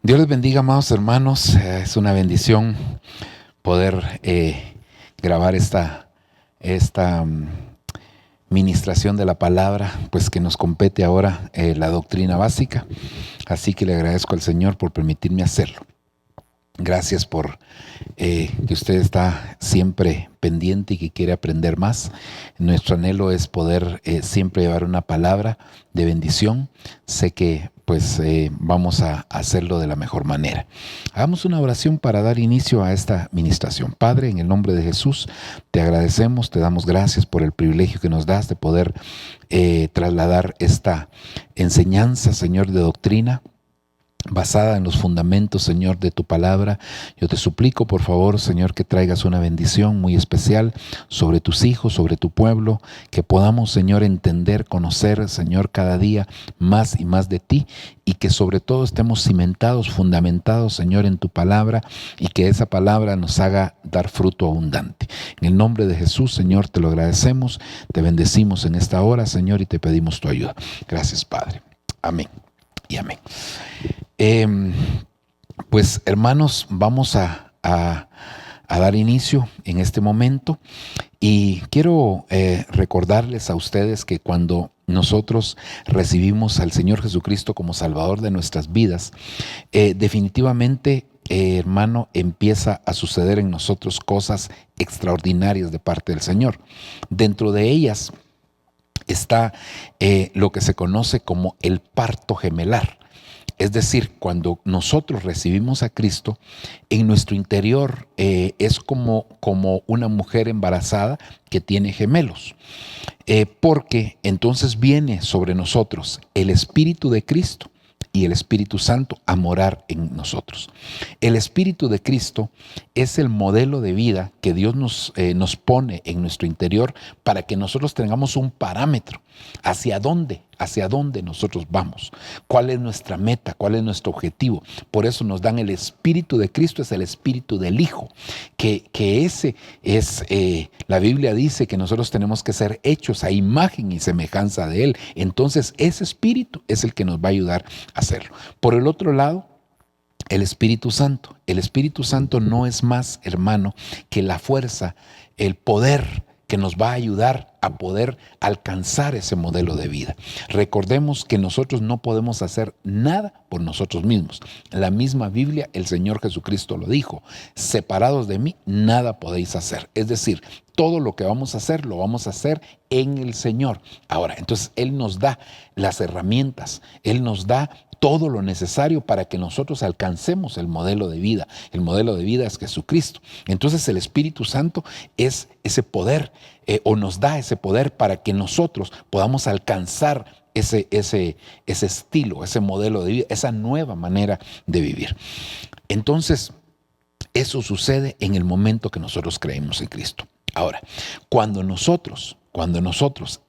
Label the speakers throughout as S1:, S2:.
S1: Dios les bendiga, amados hermanos. Es una bendición poder grabar esta ministración de la palabra, pues que nos compete ahora la doctrina básica. Así que le agradezco al Señor por permitirme hacerlo. Gracias por que usted está siempre pendiente y que quiere aprender más. Nuestro anhelo es poder siempre llevar una palabra de bendición. Sé que vamos a hacerlo de la mejor manera. Hagamos una oración para dar inicio a esta ministración. Padre, en el nombre de Jesús, te agradecemos, te damos gracias por el privilegio que nos das de poder trasladar esta enseñanza, Señor, de doctrina, basada en los fundamentos, Señor, de tu palabra. Yo te suplico, por favor, Señor, que traigas una bendición muy especial sobre tus hijos, sobre tu pueblo, que podamos, Señor, entender, conocer, Señor, cada día más y más de ti, y que sobre todo estemos cimentados, fundamentados, Señor, en tu palabra, y que esa palabra nos haga dar fruto abundante. En el nombre de Jesús, Señor, te lo agradecemos, te bendecimos en esta hora, Señor, y te pedimos tu ayuda. Gracias, Padre. Amén y amén. Pues hermanos, vamos a dar inicio en este momento y quiero recordarles a ustedes que cuando nosotros recibimos al Señor Jesucristo como Salvador de nuestras vidas, definitivamente, hermano, empieza a suceder en nosotros cosas extraordinarias de parte del Señor. Dentro de ellas está lo que se conoce como el parto gemelar. Es decir, cuando nosotros recibimos a Cristo, en nuestro interior es como una mujer embarazada que tiene gemelos, porque entonces viene sobre nosotros el Espíritu de Cristo y el Espíritu Santo a morar en nosotros. El Espíritu de Cristo es el modelo de vida que Dios nos pone en nuestro interior para que nosotros tengamos un parámetro hacia dónde nosotros vamos, cuál es nuestra meta, cuál es nuestro objetivo. Por eso nos dan el Espíritu de Cristo, es el Espíritu del Hijo, que ese es, la Biblia dice que nosotros tenemos que ser hechos a imagen y semejanza de Él. Entonces ese Espíritu es el que nos va a ayudar a hacerlo. Por el otro lado, el Espíritu Santo. El Espíritu Santo no es más, hermano, que la fuerza, el poder que nos va a ayudar a poder alcanzar ese modelo de vida. Recordemos que nosotros no podemos hacer nada por nosotros mismos. En la misma Biblia, el Señor Jesucristo lo dijo: separados de mí, nada podéis hacer. Es decir, todo lo que vamos a hacer, lo vamos a hacer en el Señor. Ahora, entonces Él nos da las herramientas, Él nos da todo lo necesario para que nosotros alcancemos el modelo de vida. El modelo de vida es Jesucristo. Entonces el Espíritu Santo es ese poder, o nos da ese poder para que nosotros podamos alcanzar ese estilo, ese modelo de vida, esa nueva manera de vivir. Entonces, eso sucede en el momento que nosotros creemos en Cristo. Ahora, cuando nosotros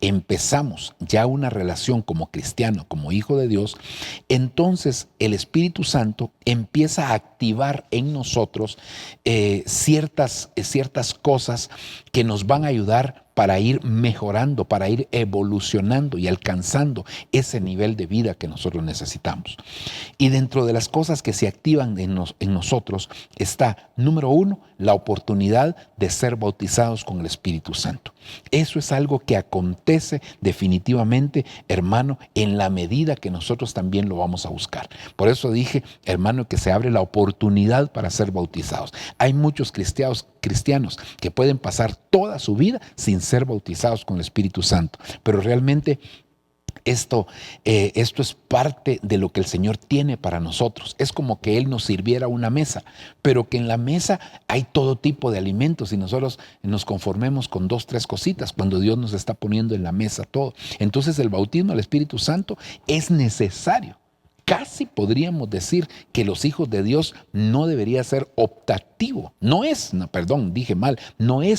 S1: empezamos ya una relación como cristiano, como hijo de Dios, entonces el Espíritu Santo empieza a activar en nosotros ciertas cosas que nos van a ayudar para ir mejorando, para ir evolucionando y alcanzando ese nivel de vida que nosotros necesitamos. Y dentro de las cosas que se activan en nosotros está, número uno, la oportunidad de ser bautizados con el Espíritu Santo. Eso es algo que acontece definitivamente, hermano, en la medida que nosotros también lo vamos a buscar. Por eso dije, hermano, que se abre la oportunidad para ser bautizados. Hay muchos cristianos que pueden pasar toda su vida sin ser bautizados con el Espíritu Santo, pero realmente esto es parte de lo que el Señor tiene para nosotros. Es como que Él nos sirviera una mesa, pero que en la mesa hay todo tipo de alimentos y nosotros nos conformemos con 2, 3 cositas cuando Dios nos está poniendo en la mesa todo. Entonces el bautismo al Espíritu Santo es necesario. Casi podríamos decir que los hijos de Dios no debería ser optativo. No es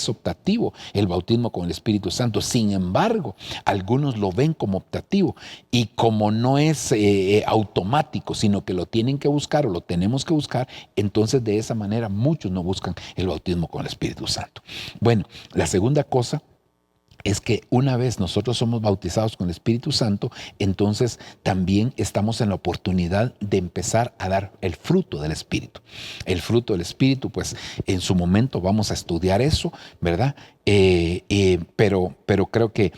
S1: optativo el bautismo con el Espíritu Santo. Sin embargo, algunos lo ven como optativo y como no es automático, sino que lo tienen que buscar o lo tenemos que buscar, entonces de esa manera muchos no buscan el bautismo con el Espíritu Santo. Bueno, la segunda cosa es que una vez nosotros somos bautizados con el Espíritu Santo, entonces también estamos en la oportunidad de empezar a dar el fruto del Espíritu. El fruto del Espíritu, pues en su momento vamos a estudiar eso, ¿verdad? Pero creo que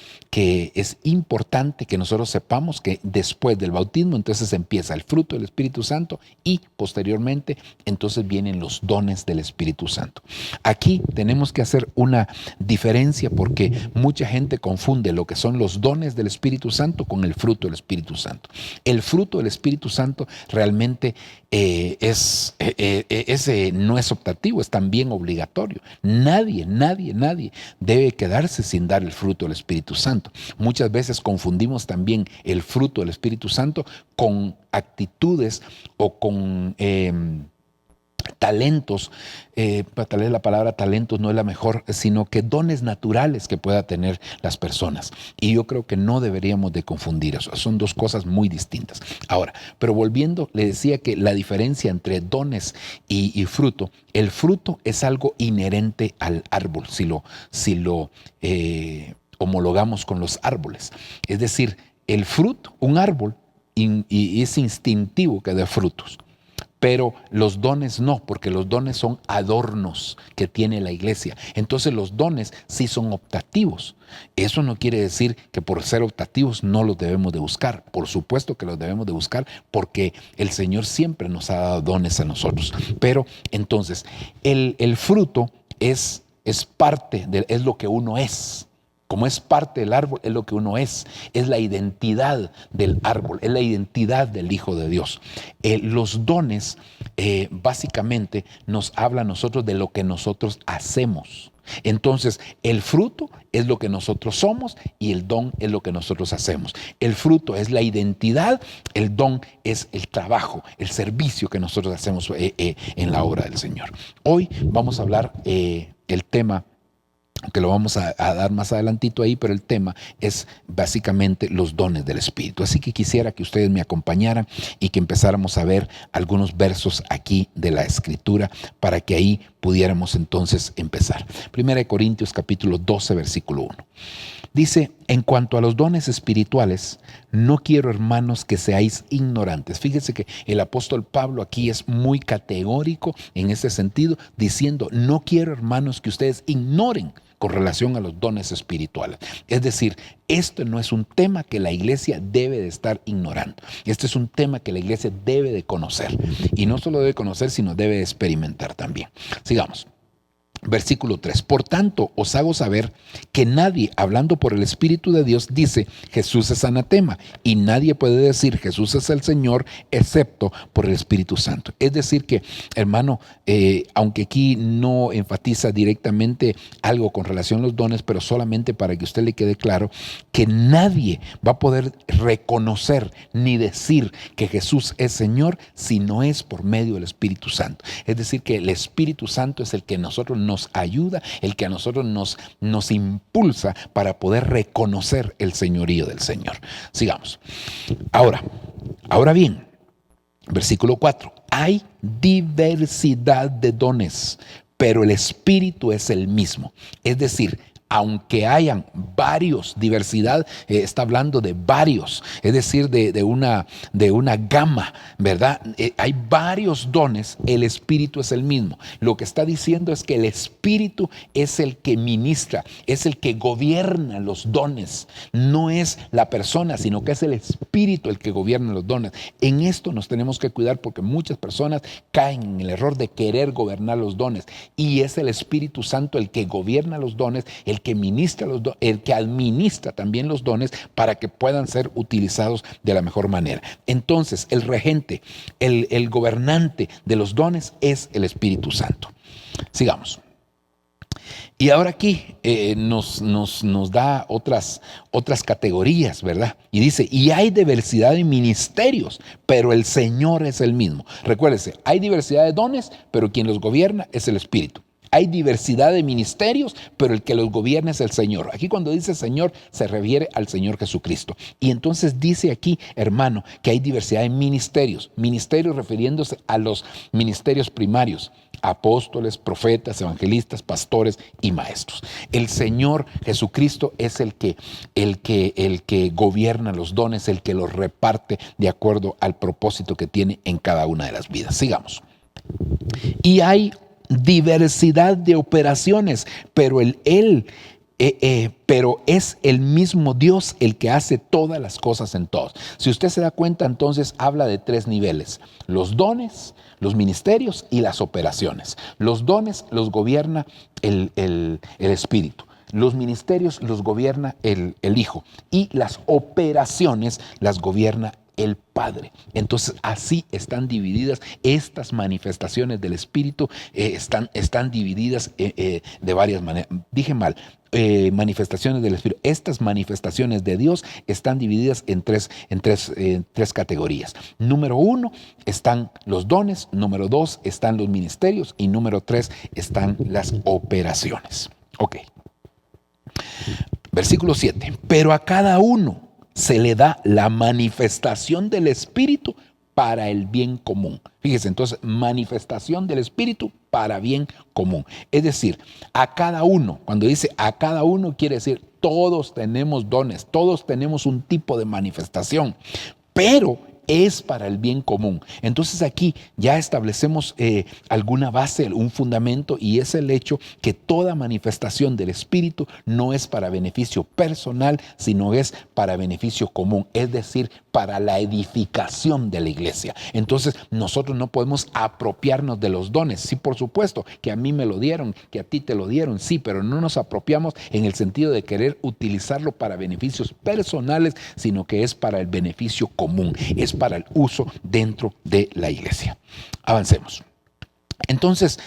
S1: es importante que nosotros sepamos que después del bautismo entonces empieza el fruto del Espíritu Santo y posteriormente entonces vienen los dones del Espíritu Santo. Aquí tenemos que hacer una diferencia porque mucha gente confunde lo que son los dones del Espíritu Santo con el fruto del Espíritu Santo. El fruto del Espíritu Santo realmente ese no es optativo, es también obligatorio. Nadie debe quedarse sin dar el fruto del Espíritu Santo. Muchas veces confundimos también el fruto del Espíritu Santo con actitudes o con talentos. Tal vez la palabra talentos no es la mejor, sino que dones naturales que pueda tener las personas. Y yo creo que no deberíamos de confundir eso. Son dos cosas muy distintas. Ahora, pero volviendo, le decía que la diferencia entre dones y fruto, el fruto es algo inherente al árbol, si lo homologamos con los árboles. Es decir, el fruto, un árbol, y es instintivo que dé frutos. Pero los dones no, porque los dones son adornos que tiene la iglesia. Entonces los dones sí son optativos. Eso no quiere decir que por ser optativos no los debemos de buscar. Por supuesto que los debemos de buscar porque el Señor siempre nos ha dado dones a nosotros. Pero entonces el fruto es parte es lo que uno es. Como es parte del árbol, es lo que uno es la identidad del árbol, es la identidad del Hijo de Dios. Los dones básicamente nos habla a nosotros de lo que nosotros hacemos. Entonces, el fruto es lo que nosotros somos y el don es lo que nosotros hacemos. El fruto es la identidad, el don es el trabajo, el servicio que nosotros hacemos en la obra del Señor. Hoy vamos a hablar el tema, que lo vamos a dar más adelantito ahí, pero el tema es básicamente los dones del Espíritu. Así que quisiera que ustedes me acompañaran y que empezáramos a ver algunos versos aquí de la Escritura para que ahí pudiéramos entonces empezar. 1 Corintios capítulo 12, versículo 1. Dice, en cuanto a los dones espirituales, no quiero, hermanos, que seáis ignorantes. Fíjense que el apóstol Pablo aquí es muy categórico en ese sentido, diciendo, no quiero, hermanos, que ustedes ignoren con relación a los dones espirituales. Es decir, esto no es un tema que la iglesia debe de estar ignorando. Este es un tema que la iglesia debe de conocer. Y no solo debe conocer, sino debe de experimentar también. Sigamos. Versículo 3. Por tanto, os hago saber que nadie, hablando por el Espíritu de Dios, dice Jesús es anatema, y nadie puede decir Jesús es el Señor, excepto por el Espíritu Santo. Es decir que, hermano, aunque aquí no enfatiza directamente algo con relación a los dones, pero solamente para que a usted le quede claro que nadie va a poder reconocer ni decir que Jesús es Señor si no es por medio del Espíritu Santo. Es decir que el Espíritu Santo es el que nosotros nos ayuda, el que a nosotros nos impulsa para poder reconocer el señorío del Señor. Sigamos. Ahora bien, versículo 4. Hay diversidad de dones, pero el Espíritu es el mismo. Es decir, aunque hayan varios, diversidad, está hablando de varios, es decir, de una gama, ¿verdad? Hay varios dones, el Espíritu es el mismo. Lo que está diciendo es que el Espíritu es el que ministra, es el que gobierna los dones. No es la persona, sino que es el Espíritu el que gobierna los dones. En esto nos tenemos que cuidar porque muchas personas caen en el error de querer gobernar los dones. Y es el Espíritu Santo el que gobierna los dones, el que ministra los dones, el que administra también los dones para que puedan ser utilizados de la mejor manera. Entonces, el regente, el gobernante de los dones es el Espíritu Santo. Sigamos. Y ahora aquí nos da otras categorías, ¿verdad? Y dice, y hay diversidad de ministerios, pero el Señor es el mismo. Recuérdese, hay diversidad de dones, pero quien los gobierna es el Espíritu. Hay diversidad de ministerios, pero el que los gobierna es el Señor. Aquí cuando dice Señor, se refiere al Señor Jesucristo. Y entonces dice aquí, hermano, que hay diversidad de ministerios. Ministerios refiriéndose a los ministerios primarios. apóstoles, profetas, evangelistas, pastores y maestros. El Señor Jesucristo es el que gobierna los dones, el que los reparte de acuerdo al propósito que tiene en cada una de las vidas. Sigamos. Y hay diversidad de operaciones, pero pero es el mismo Dios el que hace todas las cosas en todos. Si usted se da cuenta, entonces habla de 3 niveles: los dones, los ministerios y las operaciones. Los dones los gobierna el Espíritu. Los ministerios los gobierna el Hijo. Y las operaciones las gobierna el Padre. Entonces así están divididas estas manifestaciones del Espíritu, están divididas de varias maneras. Dije mal, manifestaciones del Espíritu. Estas manifestaciones de Dios están divididas en tres categorías. Número 1 están los dones, número 2 están los ministerios y número 3 están las operaciones. Ok. Versículo 7. Pero a cada uno se le da la manifestación del Espíritu para el bien común. Fíjese, entonces, manifestación del Espíritu para bien común. Es decir, a cada uno, cuando dice a cada uno, quiere decir todos tenemos dones, todos tenemos un tipo de manifestación, pero es para el bien común. Entonces aquí ya establecemos alguna base, un fundamento, y es el hecho que toda manifestación del Espíritu no es para beneficio personal, sino es para beneficio común, es decir, para la edificación de la iglesia. Entonces nosotros no podemos apropiarnos de los dones. Sí, por supuesto, que a mí me lo dieron, que a ti te lo dieron, sí, pero no nos apropiamos en el sentido de querer utilizarlo para beneficios personales, sino que es para el beneficio común, es para el uso dentro de la iglesia. Avancemos. Entonces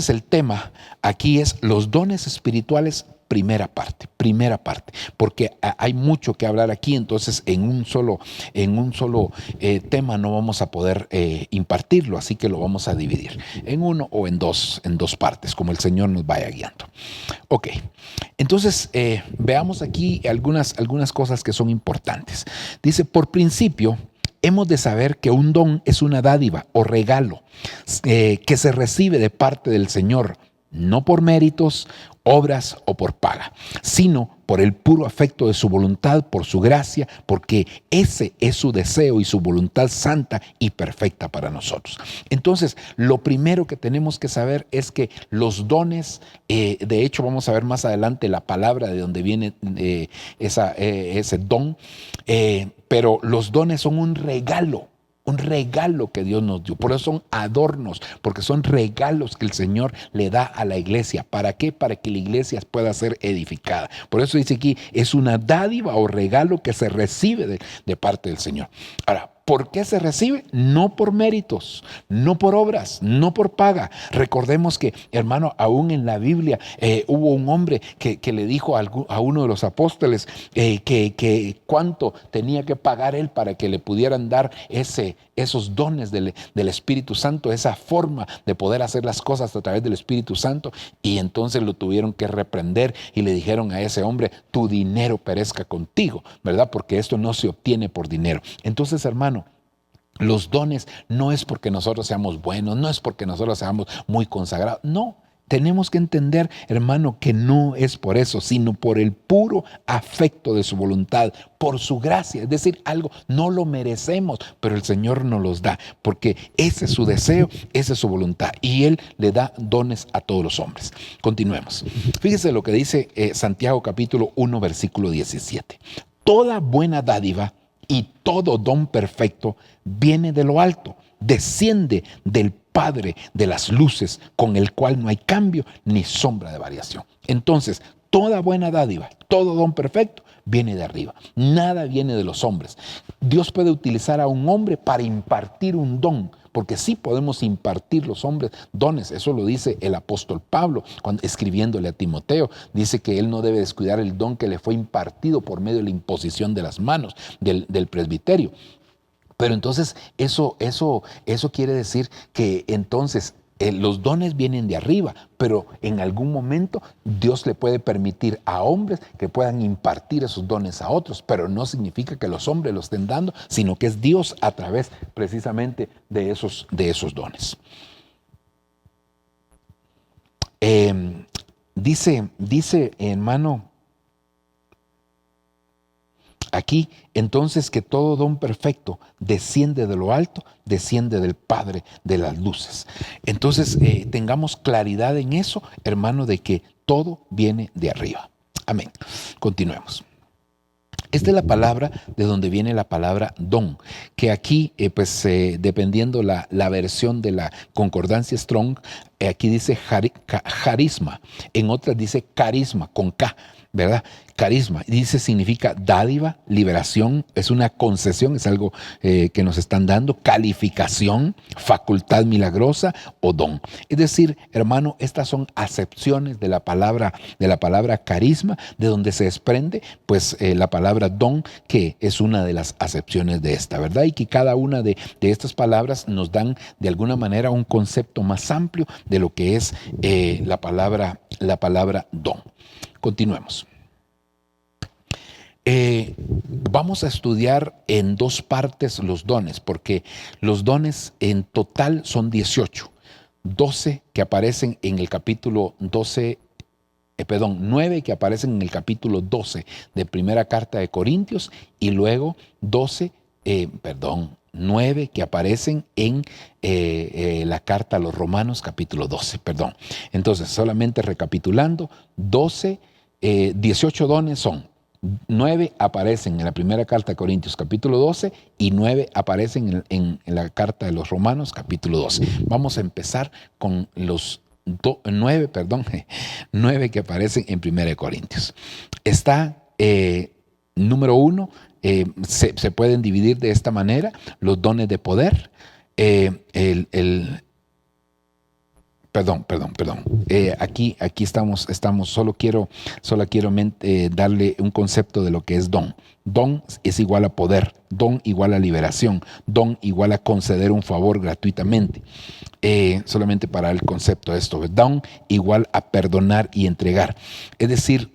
S1: el tema aquí es los dones espirituales, primera parte, porque hay mucho que hablar aquí. Entonces en un solo tema no vamos a poder impartirlo, así que lo vamos a dividir en uno o en dos partes, como el Señor nos vaya guiando. Ok, entonces veamos aquí algunas cosas que son importantes. Dice, por principio, hemos de saber que un don es una dádiva o regalo que se recibe de parte del Señor, no por méritos, obras o por paga, sino por el puro afecto de su voluntad, por su gracia, porque ese es su deseo y su voluntad santa y perfecta para nosotros. Entonces, lo primero que tenemos que saber es que los dones, de hecho vamos a ver más adelante la palabra de donde viene ese don, pero los dones son un regalo que Dios nos dio. Por eso son adornos, porque son regalos que el Señor le da a la iglesia. ¿Para qué? Para que la iglesia pueda ser edificada. Por eso dice aquí, es una dádiva o regalo que se recibe de parte del Señor. Ahora, ¿por qué se recibe? No por méritos, no por obras, no por paga. Recordemos que, hermano, aún en la Biblia hubo un hombre que le dijo a uno de los apóstoles que cuánto tenía que pagar él para que le pudieran dar esos dones del Espíritu Santo, esa forma de poder hacer las cosas a través del Espíritu Santo. Y entonces lo tuvieron que reprender y le dijeron a ese hombre, tu dinero perezca contigo, ¿verdad? Porque esto no se obtiene por dinero. Entonces, hermano, los dones no es porque nosotros seamos buenos, no es porque nosotros seamos muy consagrados, no. Tenemos que entender, hermano, que no es por eso, sino por el puro afecto de su voluntad, por su gracia. Es decir, algo no lo merecemos, pero el Señor nos los da, porque ese es su deseo, esa es su voluntad. Y Él le da dones a todos los hombres. Continuemos. Fíjese lo que dice Santiago capítulo 1, versículo 17. Toda buena dádiva y todo don perfecto viene de lo alto, desciende del Padre de las luces, con el cual no hay cambio ni sombra de variación. Entonces, toda buena dádiva, todo don perfecto viene de arriba. Nada viene de los hombres. Dios puede utilizar a un hombre para impartir un don, porque sí podemos impartir los hombres dones. Eso lo dice el apóstol Pablo cuando escribiéndole a Timoteo. Dice que él no debe descuidar el don que le fue impartido por medio de la imposición de las manos del presbiterio. Pero entonces eso quiere decir que entonces los dones vienen de arriba, pero en algún momento Dios le puede permitir a hombres que puedan impartir esos dones a otros, pero no significa que los hombres los estén dando, sino que es Dios a través precisamente de esos dones. Eh, dice hermano, aquí entonces que todo don perfecto desciende de lo alto, desciende del Padre de las luces. Entonces tengamos claridad en eso, hermano, de que todo viene de arriba. Amén. Continuemos. Esta es la palabra de donde viene la palabra don, que aquí, dependiendo la versión de la concordancia Strong, aquí dice carisma, en otras dice carisma, con K, ¿verdad? Carisma, dice significa dádiva, liberación, es una concesión, es algo que nos están dando, calificación, facultad milagrosa o don. Es decir, hermano, estas son acepciones de la palabra carisma, de donde se desprende pues la palabra don, que es una de las acepciones de esta, ¿verdad? Y que cada una de estas palabras nos dan de alguna manera un concepto más amplio de lo que es la palabra don. Continuemos. Vamos a estudiar en dos partes los dones, porque los dones en total son 18, 12 que aparecen en el capítulo 12, 9 que aparecen en el capítulo 12 de primera carta de Corintios, y luego 9 que aparecen en la carta a los Romanos capítulo 12, Entonces, solamente recapitulando, 18 dones son. 9 aparecen en la primera carta de Corintios capítulo 12 y 9 aparecen en la carta de los Romanos capítulo 12. Vamos a empezar con los 9 que aparecen en primera de Corintios. Está número 1, se pueden dividir de esta manera: los dones de poder, aquí estamos, solo quiero darle un concepto de lo que es don. Don es igual a poder, don igual a liberación, don igual a conceder un favor gratuitamente. Solamente para el concepto de esto, don igual a perdonar y entregar. Es decir,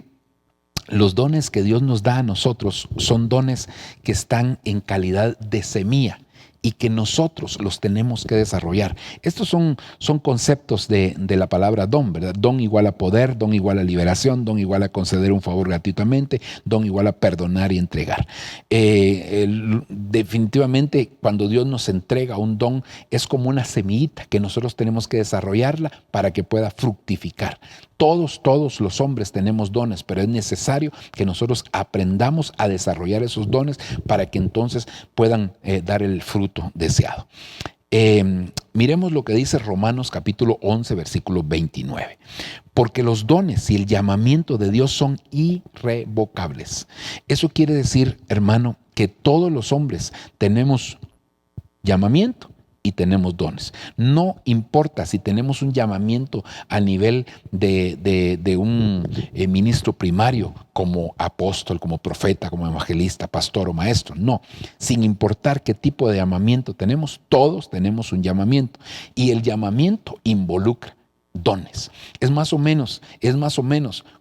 S1: los dones que Dios nos da a nosotros son dones que están en calidad de semilla y que nosotros los tenemos que desarrollar. Estos son conceptos de la palabra don, ¿verdad? Don igual a poder, don igual a liberación, don igual a conceder un favor gratuitamente, don igual a perdonar y entregar. Definitivamente, cuando Dios nos entrega un don, es como una semillita que nosotros tenemos que desarrollarla para que pueda fructificar. Todos los hombres tenemos dones, pero es necesario que nosotros aprendamos a desarrollar esos dones para que entonces puedan dar el fruto deseado. Miremos lo que dice Romanos capítulo 11, versículo 29. Porque los dones y el llamamiento de Dios son irrevocables. Eso quiere decir, hermano, que todos los hombres tenemos llamamiento y tenemos dones. No importa si tenemos un llamamiento a nivel de un ministro primario, como apóstol, como profeta, como evangelista, pastor o maestro. No, sin importar qué tipo de llamamiento tenemos, todos tenemos un llamamiento. Y el llamamiento involucra dones. Es más o menos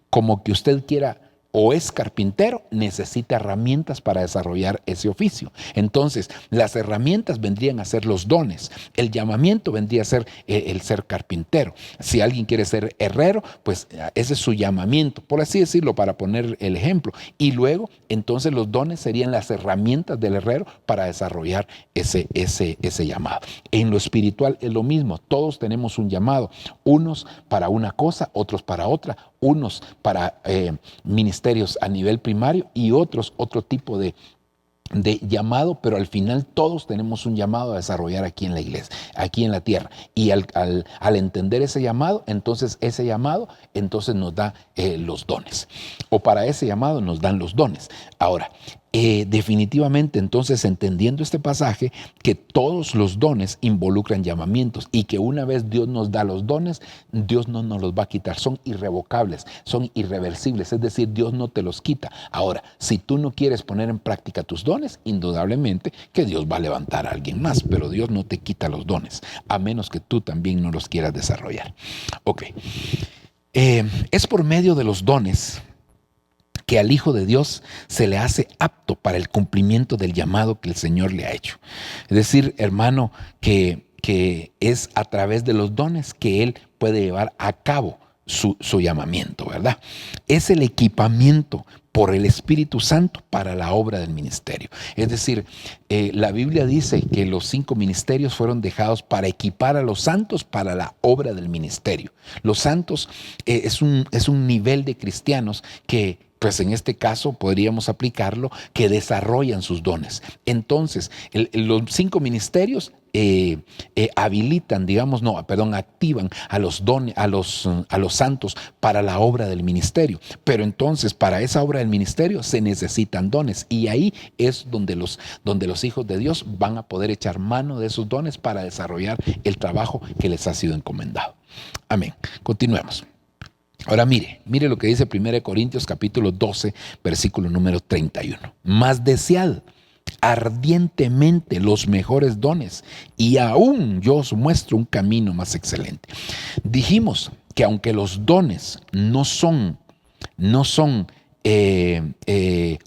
S1: como que usted quiera o es carpintero, necesita herramientas para desarrollar ese oficio. Entonces, las herramientas vendrían a ser los dones. El llamamiento vendría a ser el ser carpintero. Si alguien quiere ser herrero, pues ese es su llamamiento, por así decirlo, para poner el ejemplo. Y luego, entonces, los dones serían las herramientas del herrero para desarrollar ese llamado. En lo espiritual es lo mismo. Todos tenemos un llamado. Unos para una cosa, otros para otra. Unos para ministerios a nivel primario y otros otro tipo de llamado, pero al final todos tenemos un llamado a desarrollar aquí en la iglesia, aquí en la tierra. Y al entender ese llamado, entonces nos da los dones. O para ese llamado nos dan los dones. Ahora, definitivamente entonces, entendiendo este pasaje, que todos los dones involucran llamamientos y que una vez Dios nos da los dones, Dios no nos los va a quitar, son irrevocables, son irreversibles, es decir, Dios no te los quita. Ahora, si tú no quieres poner en práctica tus dones, indudablemente que Dios va a levantar a alguien más, pero Dios no te quita los dones, a menos que tú también no los quieras desarrollar. Ok, es por medio de los dones que al Hijo de Dios se le hace apto para el cumplimiento del llamado que el Señor le ha hecho. Es decir, hermano, que es a través de los dones que Él puede llevar a cabo su llamamiento, ¿verdad? Es el equipamiento por el Espíritu Santo para la obra del ministerio. Es decir, la Biblia dice que los 5 ministerios fueron dejados para equipar a los santos para la obra del ministerio. Los santos es un nivel de cristianos que, pues en este caso podríamos aplicarlo, que desarrollan sus dones. Entonces, los 5 ministerios activan a los dones, a los santos para la obra del ministerio. Pero entonces, para esa obra del ministerio se necesitan dones, y ahí es donde los hijos de Dios van a poder echar mano de esos dones para desarrollar el trabajo que les ha sido encomendado. Amén. Continuemos. Ahora mire lo que dice 1 Corintios capítulo 12, versículo número 31. Mas desead ardientemente los mejores dones, y aún yo os muestro un camino más excelente. Dijimos que aunque los dones no son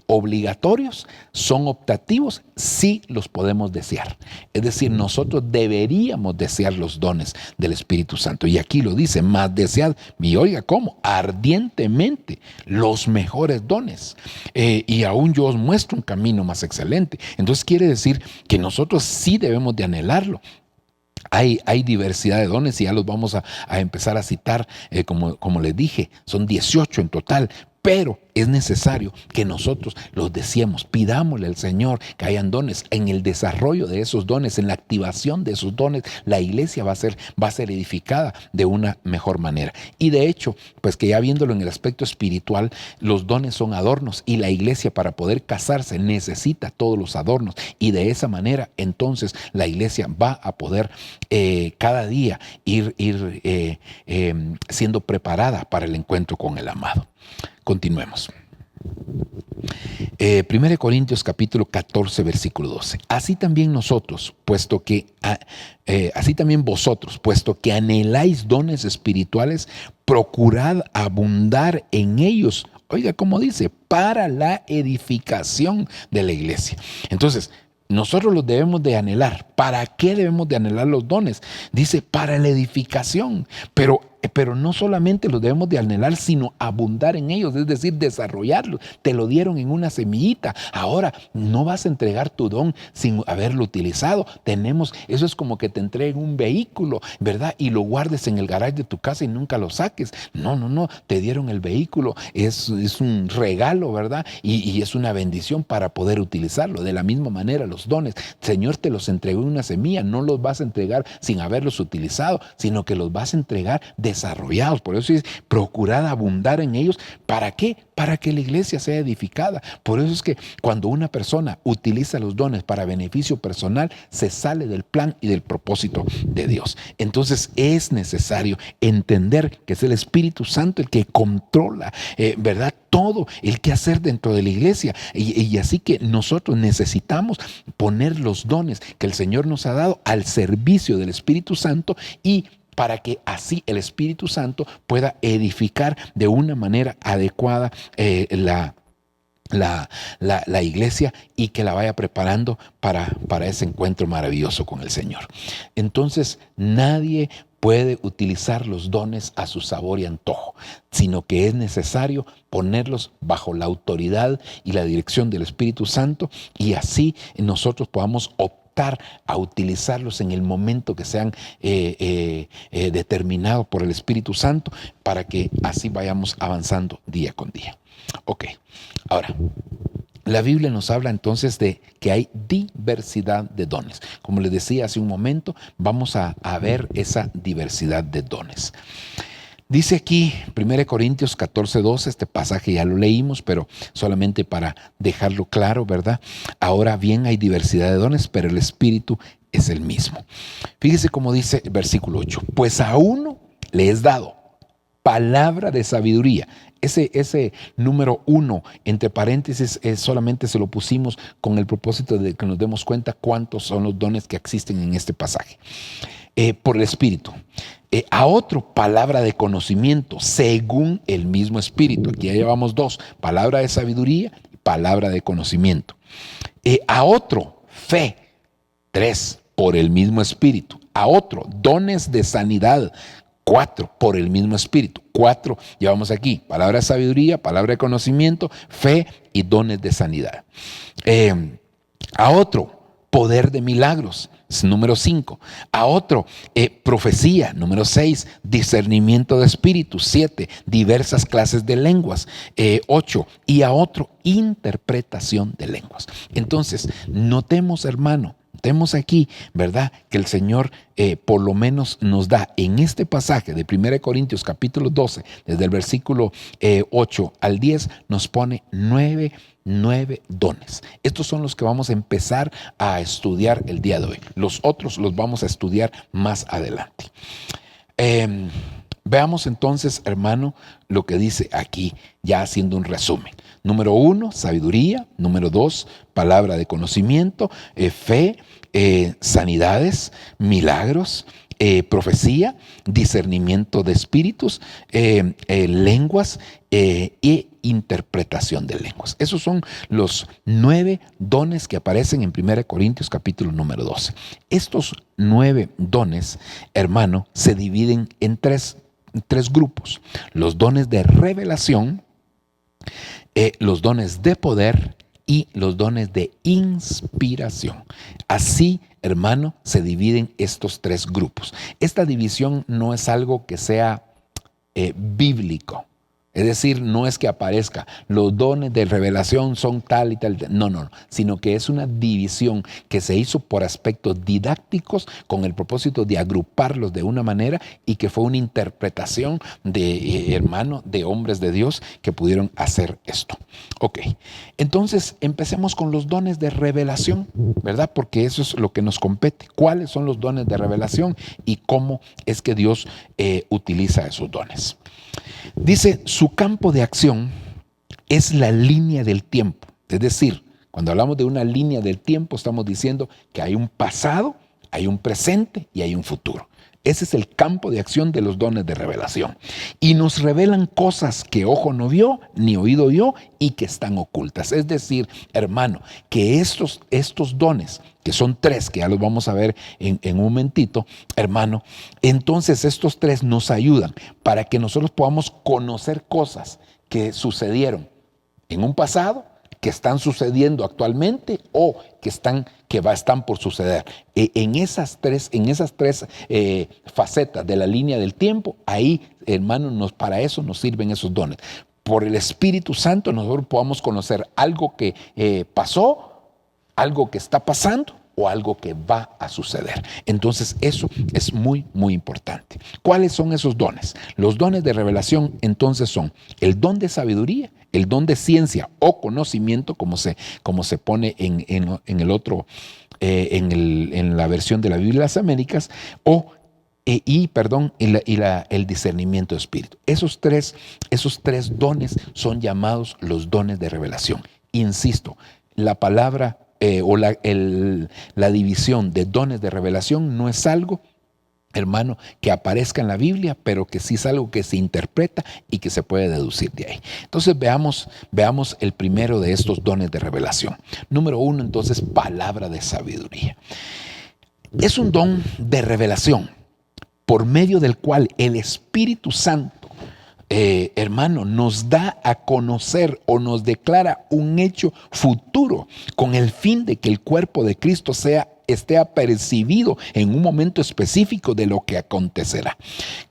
S1: obligatorios, son optativos, sí los podemos desear. Es decir, nosotros deberíamos desear los dones del Espíritu Santo. Y aquí lo dice, más desead, y oiga, ¿cómo? Ardientemente los mejores dones. Y aún yo os muestro un camino más excelente. Entonces quiere decir que nosotros sí debemos de anhelarlo. Hay diversidad de dones y ya los vamos a empezar a citar, como les dije, son 18 en total. Pero es necesario que nosotros los deseemos, pidámosle al Señor que hayan dones. En el desarrollo de esos dones, en la activación de esos dones, la iglesia va a ser edificada de una mejor manera. Y de hecho, pues que ya viéndolo en el aspecto espiritual, los dones son adornos, y la iglesia, para poder casarse, necesita todos los adornos, y de esa manera entonces la iglesia va a poder cada día ir siendo preparada para el encuentro con el amado. Continuemos. 1 Corintios capítulo 14, versículo 12. Así también vosotros, puesto que anheláis dones espirituales, procurad abundar en ellos. Oiga, como dice, para la edificación de la iglesia. Entonces, nosotros los debemos de anhelar. ¿Para qué debemos de anhelar los dones? Dice, para la edificación. Pero no solamente los debemos de anhelar, sino abundar en ellos, es decir, desarrollarlos. Te lo dieron en una semillita. Ahora no vas a entregar tu don sin haberlo utilizado. Eso es como que te entreguen un vehículo, ¿verdad? Y lo guardes en el garaje de tu casa y nunca lo saques. No. Te dieron el vehículo. Es un regalo, ¿verdad? Y es una bendición para poder utilizarlo. De la misma manera, los dones. Señor te los entregó en una semilla. No los vas a entregar sin haberlos utilizado, sino que los vas a entregar desarrollados. Por eso es procurad abundar en ellos. ¿Para qué? Para que la iglesia sea edificada. Por eso es que cuando una persona utiliza los dones para beneficio personal, se sale del plan y del propósito de Dios. Entonces es necesario entender que es el Espíritu Santo el que controla, ¿verdad? Todo el que hacer dentro de la iglesia. Y así que nosotros necesitamos poner los dones que el Señor nos ha dado al servicio del Espíritu Santo, y para que así el Espíritu Santo pueda edificar de una manera adecuada la iglesia, y que la vaya preparando para ese encuentro maravilloso con el Señor. Entonces, nadie puede utilizar los dones a su sabor y antojo, sino que es necesario ponerlos bajo la autoridad y la dirección del Espíritu Santo, y así nosotros podamos optar a utilizarlos en el momento que sean determinados por el Espíritu Santo, para que así vayamos avanzando día con día. Ok, ahora, la Biblia nos habla entonces de que hay diversidad de dones. Como les decía hace un momento, vamos a ver esa diversidad de dones. Dice aquí 1 Corintios 14, 12, este pasaje ya lo leímos, pero solamente para dejarlo claro, ¿verdad? Ahora bien, hay diversidad de dones, pero el Espíritu es el mismo. Fíjese cómo dice el versículo 8. Pues a uno le es dado palabra de sabiduría. Ese número 1, entre paréntesis, solamente se lo pusimos con el propósito de que nos demos cuenta cuántos son los dones que existen en este pasaje. Por el Espíritu. A otro, palabra de conocimiento, según el mismo Espíritu. Aquí ya llevamos 2, palabra de sabiduría y palabra de conocimiento. A otro, fe, 3, por el mismo Espíritu. A otro, dones de sanidad, 4, por el mismo Espíritu. 4, llevamos aquí, palabra de sabiduría, palabra de conocimiento, fe y dones de sanidad. A otro, poder de milagros, número 5. A otro, profecía, número 6. Discernimiento de espíritus, 7. Diversas clases de lenguas, 8. Y a otro, interpretación de lenguas. Entonces, notemos, hermano, notemos aquí, ¿verdad? Que el Señor por lo menos nos da en este pasaje de 1 Corintios capítulo 12, desde el versículo 8 al 10, nos pone 9 dones. Estos son los que vamos a empezar a estudiar el día de hoy. Los otros los vamos a estudiar más adelante. Veamos entonces, hermano, lo que dice aquí, ya haciendo un resumen. Número 1, sabiduría. Número 2, palabra de conocimiento, fe, sanidades, milagros, profecía, discernimiento de espíritus, lenguas e interpretación de lenguas. Esos son los 9 dones que aparecen en 1 Corintios capítulo número 12. Estos 9 dones, hermano, se dividen en tres grupos. Los dones de revelación, los dones de poder y los dones de inspiración. Así, hermano, se dividen estos 3 grupos. Esta división no es algo que sea bíblico. Es decir, no es que aparezca, los dones de revelación son tal y tal. No, sino que es una división que se hizo por aspectos didácticos con el propósito de agruparlos de una manera y que fue una interpretación de hermano, de hombres de Dios que pudieron hacer esto. Ok, entonces empecemos con los dones de revelación, ¿verdad? Porque eso es lo que nos compete. ¿Cuáles son los dones de revelación y cómo es que Dios utiliza esos dones? Dice, su campo de acción es la línea del tiempo. Es decir, cuando hablamos de una línea del tiempo, estamos diciendo que hay un pasado, hay un presente y hay un futuro. Ese es el campo de acción de los dones de revelación. Y nos revelan cosas que ojo no vio, ni oído oyó y que están ocultas. Es decir, hermano, que estos dones, que son 3, que ya los vamos a ver en un momentito, hermano, entonces estos 3 nos ayudan para que nosotros podamos conocer cosas que sucedieron en un pasado, que están sucediendo actualmente o que están por suceder. En esas tres facetas de la línea del tiempo, ahí, hermano, para eso nos sirven esos dones. Por el Espíritu Santo nosotros podamos conocer algo que pasó, algo que está pasando o algo que va a suceder. Entonces eso es muy, muy importante. ¿Cuáles son esos dones? Los dones de revelación entonces son el don de sabiduría, el don de ciencia o conocimiento, como se pone en la versión de la Biblia de las Américas, el discernimiento de espíritu. Esos tres dones son llamados los dones de revelación. Insisto, la palabra la división de dones de revelación no es algo, hermano, que aparezca en la Biblia, pero que sí es algo que se interpreta y que se puede deducir de ahí. Entonces veamos el primero de estos dones de revelación. Número 1, entonces, palabra de sabiduría. Es un don de revelación por medio del cual el Espíritu Santo, hermano, nos da a conocer o nos declara un hecho futuro con el fin de que el cuerpo de Cristo esté apercibido en un momento específico de lo que acontecerá.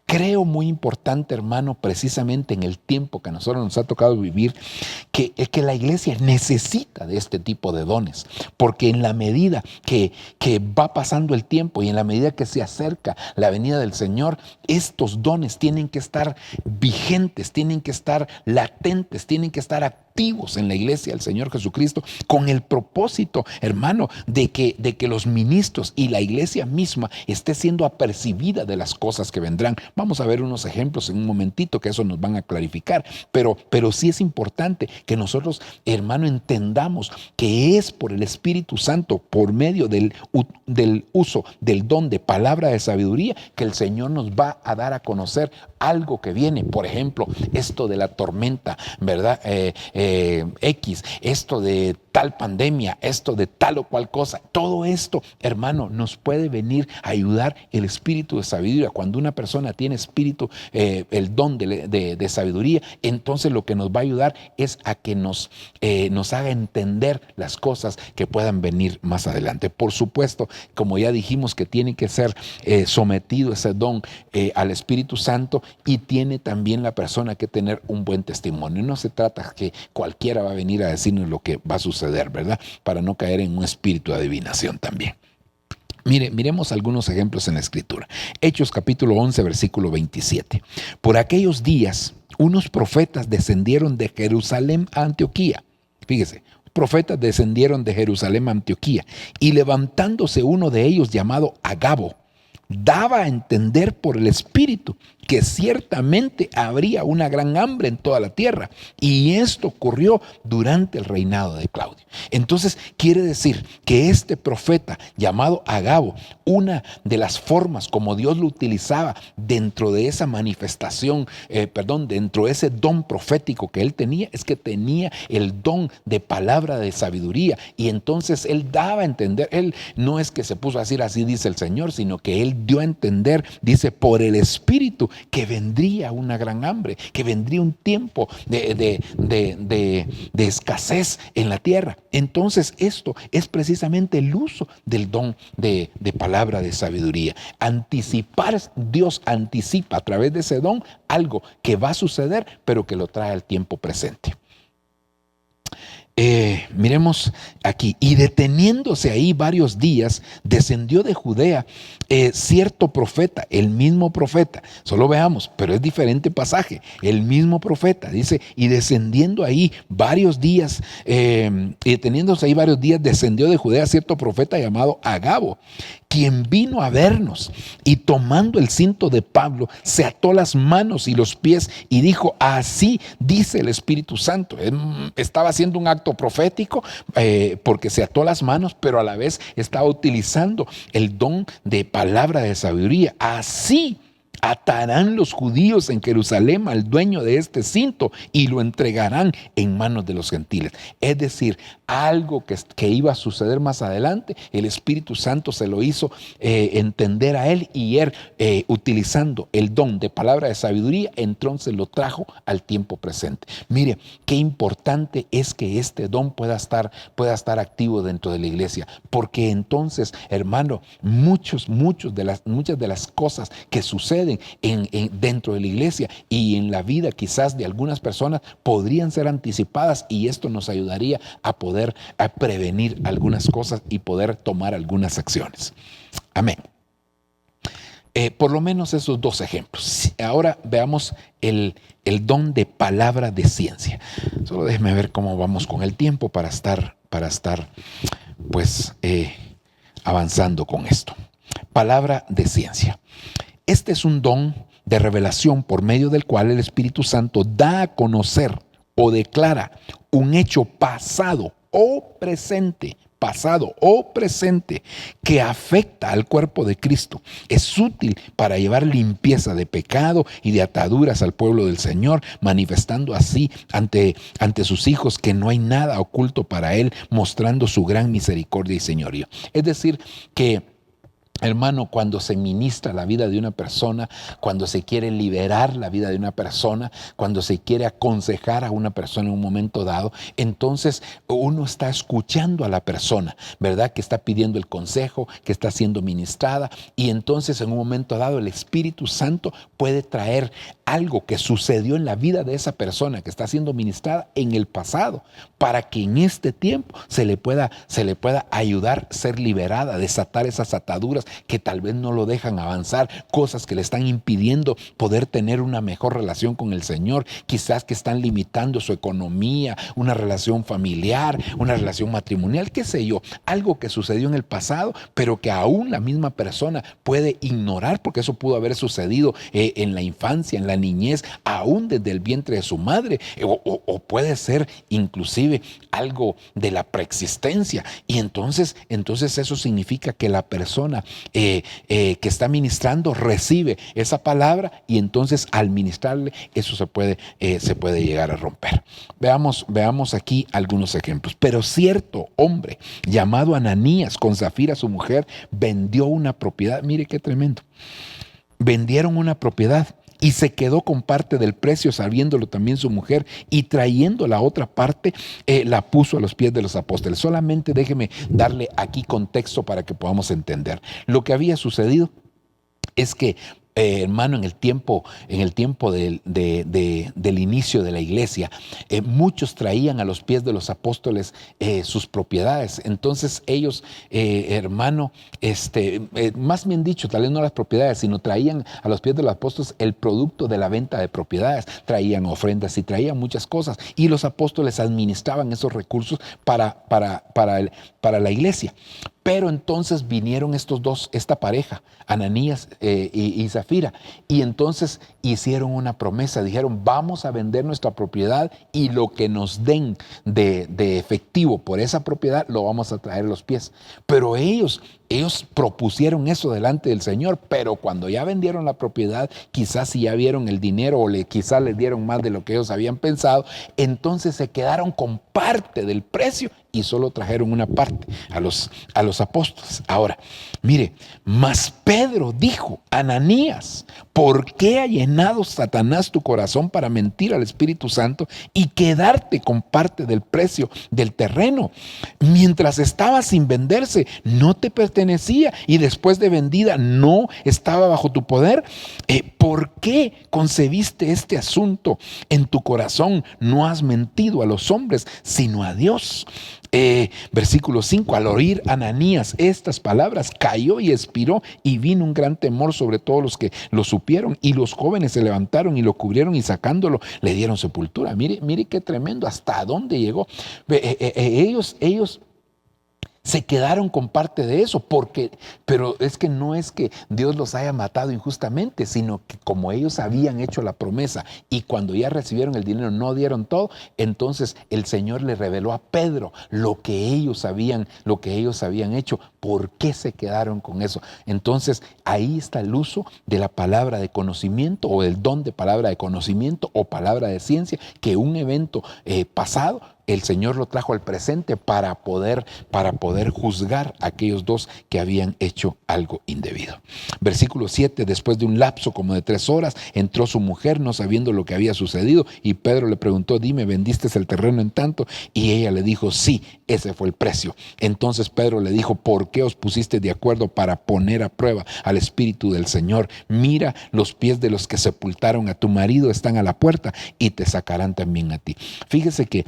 S1: Creo muy importante, hermano, precisamente en el tiempo que a nosotros nos ha tocado vivir, que la iglesia necesita de este tipo de dones, porque en la medida que va pasando el tiempo y en la medida que se acerca la venida del Señor, estos dones tienen que estar vigentes, tienen que estar latentes, tienen que estar activos en la iglesia del Señor Jesucristo, con el propósito, hermano, de que los ministros y la iglesia misma esté siendo apercibida de las cosas que vendrán. Vamos a ver unos ejemplos en un momentito que eso nos van a clarificar, pero sí es importante que nosotros, hermano, entendamos que es por el Espíritu Santo, por medio del uso del don de palabra de sabiduría, que el Señor nos va a dar a conocer algo que viene. Por ejemplo, esto de la tormenta, ¿verdad? X, esto de tal pandemia, esto de tal o cual cosa. Todo esto, hermano, nos puede venir a ayudar el espíritu de sabiduría. Cuando una persona tiene espíritu, el don de sabiduría, entonces lo que nos va a ayudar es a que nos haga entender las cosas que puedan venir más adelante. Por supuesto, como ya dijimos, que tiene que ser sometido ese don al Espíritu Santo, y tiene también la persona que tener un buen testimonio. No se trata que cualquiera va a venir a decirnos lo que va a suceder, ¿verdad? Para no caer en un espíritu de adivinación también. Miremos algunos ejemplos en la Escritura. Hechos capítulo 11, versículo 27. Por aquellos días, unos profetas descendieron de Jerusalén a Antioquía. Fíjese, profetas descendieron de Jerusalén a Antioquía, y levantándose uno de ellos llamado Agabo, daba a entender por el Espíritu que ciertamente habría una gran hambre en toda la tierra, y esto ocurrió durante el reinado de Claudio. Entonces quiere decir que este profeta llamado Agabo, una de las formas como Dios lo utilizaba dentro de esa manifestación, dentro de ese don profético que él tenía, es que tenía el don de palabra de sabiduría, y entonces él daba a entender. Él no es que se puso a decir así dice el Señor, sino que él dio a entender, dice, por el Espíritu, que vendría una gran hambre, que vendría un tiempo de escasez en la tierra. Entonces esto es precisamente el uso del don de palabra de sabiduría. Dios anticipa a través de ese don algo que va a suceder, pero que lo trae al tiempo presente. Miremos aquí, y deteniéndose ahí varios días, descendió de Judea cierto profeta, el mismo profeta, solo veamos, pero es diferente pasaje, el mismo profeta, dice, y descendiendo ahí varios días, y deteniéndose ahí varios días, descendió de Judea cierto profeta llamado Agabo, quien vino a vernos, y tomando el cinto de Pablo, se ató las manos y los pies, y dijo, así dice el Espíritu Santo. Él estaba haciendo un acto profético porque se ató las manos, pero a la vez estaba utilizando el don de palabra de sabiduría. Así atarán los judíos en Jerusalén al dueño de este cinto y lo entregarán en manos de los gentiles. Es decir, algo que iba a suceder más adelante, el Espíritu Santo se lo hizo entender a él, y él, utilizando el don de palabra de sabiduría, entonces lo trajo al tiempo presente. Mire, qué importante es que este don pueda estar activo dentro de la iglesia, porque entonces, hermano, muchas de las cosas que suceden dentro de la iglesia y en la vida quizás de algunas personas podrían ser anticipadas, y esto nos ayudaría a poder prevenir algunas cosas y poder tomar algunas acciones. Amén. Por lo menos esos dos ejemplos. Ahora veamos el don de palabra de ciencia. Solo déjeme ver cómo vamos con el tiempo para estar pues avanzando con esto. Palabra de ciencia. Este es un don de revelación por medio del cual el Espíritu Santo da a conocer o declara un hecho pasado o presente que afecta al cuerpo de Cristo. Es útil para llevar limpieza de pecado y de ataduras al pueblo del Señor, manifestando así ante sus hijos que no hay nada oculto para Él, mostrando su gran misericordia y señorío. Es decir, que hermano, cuando se ministra la vida de una persona, cuando se quiere liberar la vida de una persona, cuando se quiere aconsejar a una persona en un momento dado, entonces uno está escuchando a la persona, ¿verdad? Que está pidiendo el consejo, que está siendo ministrada, y entonces en un momento dado el Espíritu Santo puede traer algo que sucedió en la vida de esa persona que está siendo ministrada en el pasado, para que en este tiempo se le pueda ayudar a ser liberada, desatar esas ataduras que tal vez no lo dejan avanzar, cosas que le están impidiendo poder tener una mejor relación con el Señor, quizás que están limitando su economía, una relación familiar, una relación matrimonial, qué sé yo, algo que sucedió en el pasado, pero que aún la misma persona puede ignorar, porque eso pudo haber sucedido en la infancia, en la niñez, aún desde el vientre de su madre, o puede ser inclusive algo de la preexistencia, y entonces eso significa que la persona que está ministrando recibe esa palabra y entonces al ministrarle eso se puede llegar a romper. Veamos aquí algunos ejemplos. Pero cierto hombre llamado Ananías con Zafira su mujer vendió una propiedad. Mire qué tremendo. Vendieron una propiedad y se quedó con parte del precio, sabiéndolo también su mujer, y trayendo la otra parte, la puso a los pies de los apóstoles. Solamente déjeme darle aquí contexto para que podamos entender. Lo que había sucedido es que, hermano, en el tiempo del inicio de la iglesia, muchos traían a los pies de los apóstoles sus propiedades. Entonces ellos, hermano, más bien dicho, tal vez no las propiedades, sino traían a los pies de los apóstoles el producto de la venta de propiedades. Traían ofrendas y traían muchas cosas. Y los apóstoles administraban esos recursos para la iglesia. Pero entonces vinieron estos dos, esta pareja, Ananías y Zafira, y entonces hicieron una promesa, dijeron, vamos a vender nuestra propiedad y lo que nos den de efectivo por esa propiedad lo vamos a traer a los pies. Pero ellos propusieron eso delante del Señor, pero cuando ya vendieron la propiedad, quizás si ya vieron el dinero o quizás les dieron más de lo que ellos habían pensado, entonces se quedaron con parte del precio y solo trajeron una parte a los apóstoles. Ahora, mire, mas Pedro dijo, Ananías, ¿por qué ha llenado Satanás tu corazón para mentir al Espíritu Santo y quedarte con parte del precio del terreno? Mientras estaba sin venderse, no te pertenecía y después de vendida no estaba bajo tu poder. ¿Por qué concebiste este asunto en tu corazón? No has mentido a los hombres, sino a Dios. Versículo 5, al oír Ananías estas palabras, cayó y expiró y vino un gran temor sobre todos los que lo supieron, y los jóvenes se levantaron y lo cubrieron y sacándolo le dieron sepultura. Mire qué tremendo, hasta dónde llegó. Ellos se quedaron con parte de eso, pero es que no es que Dios los haya matado injustamente, sino que como ellos habían hecho la promesa y cuando ya recibieron el dinero no dieron todo, entonces el Señor le reveló a Pedro lo que ellos habían hecho, por qué se quedaron con eso. Entonces ahí está el uso de la palabra de conocimiento o el don de palabra de conocimiento o palabra de ciencia, que un evento pasado el Señor lo trajo al presente para poder juzgar a aquellos dos que habían hecho algo indebido. Versículo 7, después de un lapso como de 3 horas, entró su mujer no sabiendo lo que había sucedido y Pedro le preguntó, dime, ¿vendiste el terreno en tanto? Y ella le dijo, sí, ese fue el precio. Entonces Pedro le dijo, ¿por qué os pusiste de acuerdo para poner a prueba al Espíritu del Señor? Mira, los pies de los que sepultaron a tu marido están a la puerta y te sacarán también a ti. Fíjese que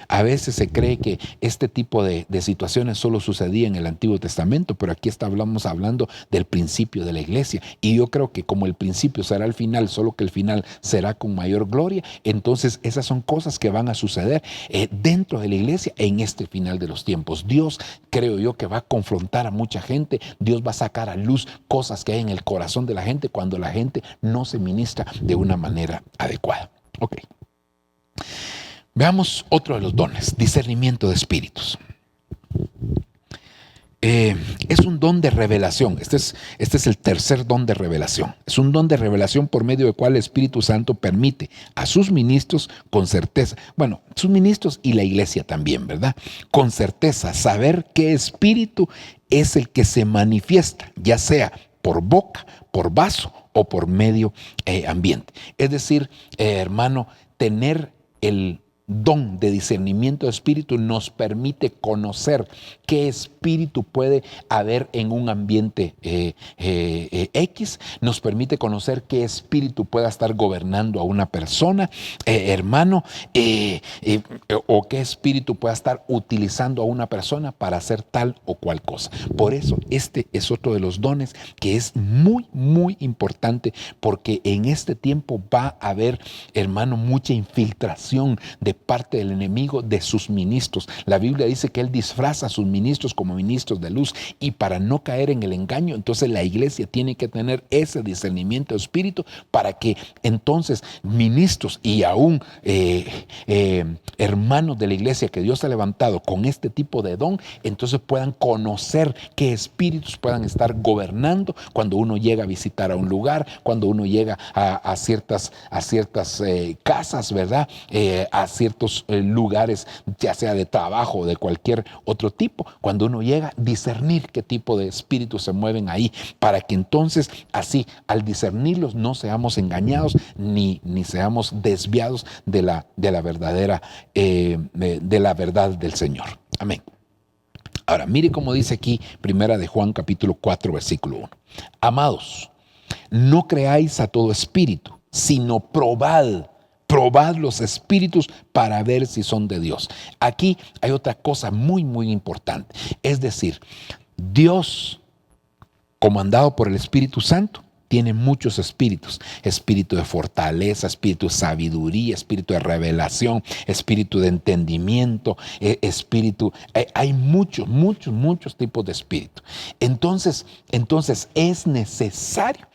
S1: a veces se cree que este tipo de situaciones solo sucedía en el Antiguo Testamento, pero aquí estamos hablando del principio de la iglesia. Y yo creo que como el principio será el final, solo que el final será con mayor gloria, entonces esas son cosas que van a suceder dentro de la iglesia en este final de los tiempos. Dios, creo yo, que va a confrontar a mucha gente. Dios va a sacar a luz cosas que hay en el corazón de la gente cuando la gente no se ministra de una manera adecuada. Ok. Veamos otro de los dones, discernimiento de espíritus. Es un don de revelación. Este es el tercer don de revelación. Es un don de revelación por medio del cual el Espíritu Santo permite a sus ministros con certeza, bueno, sus ministros y la iglesia también, ¿verdad? Con certeza saber qué espíritu es el que se manifiesta, ya sea por boca, por vaso o por medio ambiente. Es decir, hermano, tener el don de discernimiento de espíritu nos permite conocer qué espíritu puede haber en un ambiente X, nos permite conocer qué espíritu pueda estar gobernando a una persona, hermano, o qué espíritu pueda estar utilizando a una persona para hacer tal o cual cosa. Por eso este es otro de los dones que es muy, muy importante, porque en este tiempo va a haber, hermano, mucha infiltración de parte del enemigo de sus ministros. La Biblia dice que él disfraza a sus ministros como ministros de luz, y para no caer en el engaño, entonces la iglesia tiene que tener ese discernimiento de espíritu para que entonces ministros y aún hermanos de la iglesia que Dios ha levantado con este tipo de don, entonces puedan conocer qué espíritus puedan estar gobernando cuando uno llega a visitar a un lugar, cuando uno llega a ciertas casas, ¿verdad? A ciertos lugares, ya sea de trabajo o de cualquier otro tipo. Cuando uno llega, discernir qué tipo de espíritus se mueven ahí, para que entonces así, al discernirlos, no seamos engañados ni seamos desviados de la verdadera, de la verdad del Señor. Amén. Ahora, mire cómo dice aquí, primera de Juan capítulo 4, versículo 1. Amados, no creáis a todo espíritu, sino probad los espíritus para ver si son de Dios. Aquí hay otra cosa muy, muy importante. Es decir, Dios, comandado por el Espíritu Santo, tiene muchos espíritus: espíritu de fortaleza, espíritu de sabiduría, espíritu de revelación, espíritu de entendimiento, hay muchos tipos de espíritu. Entonces es necesario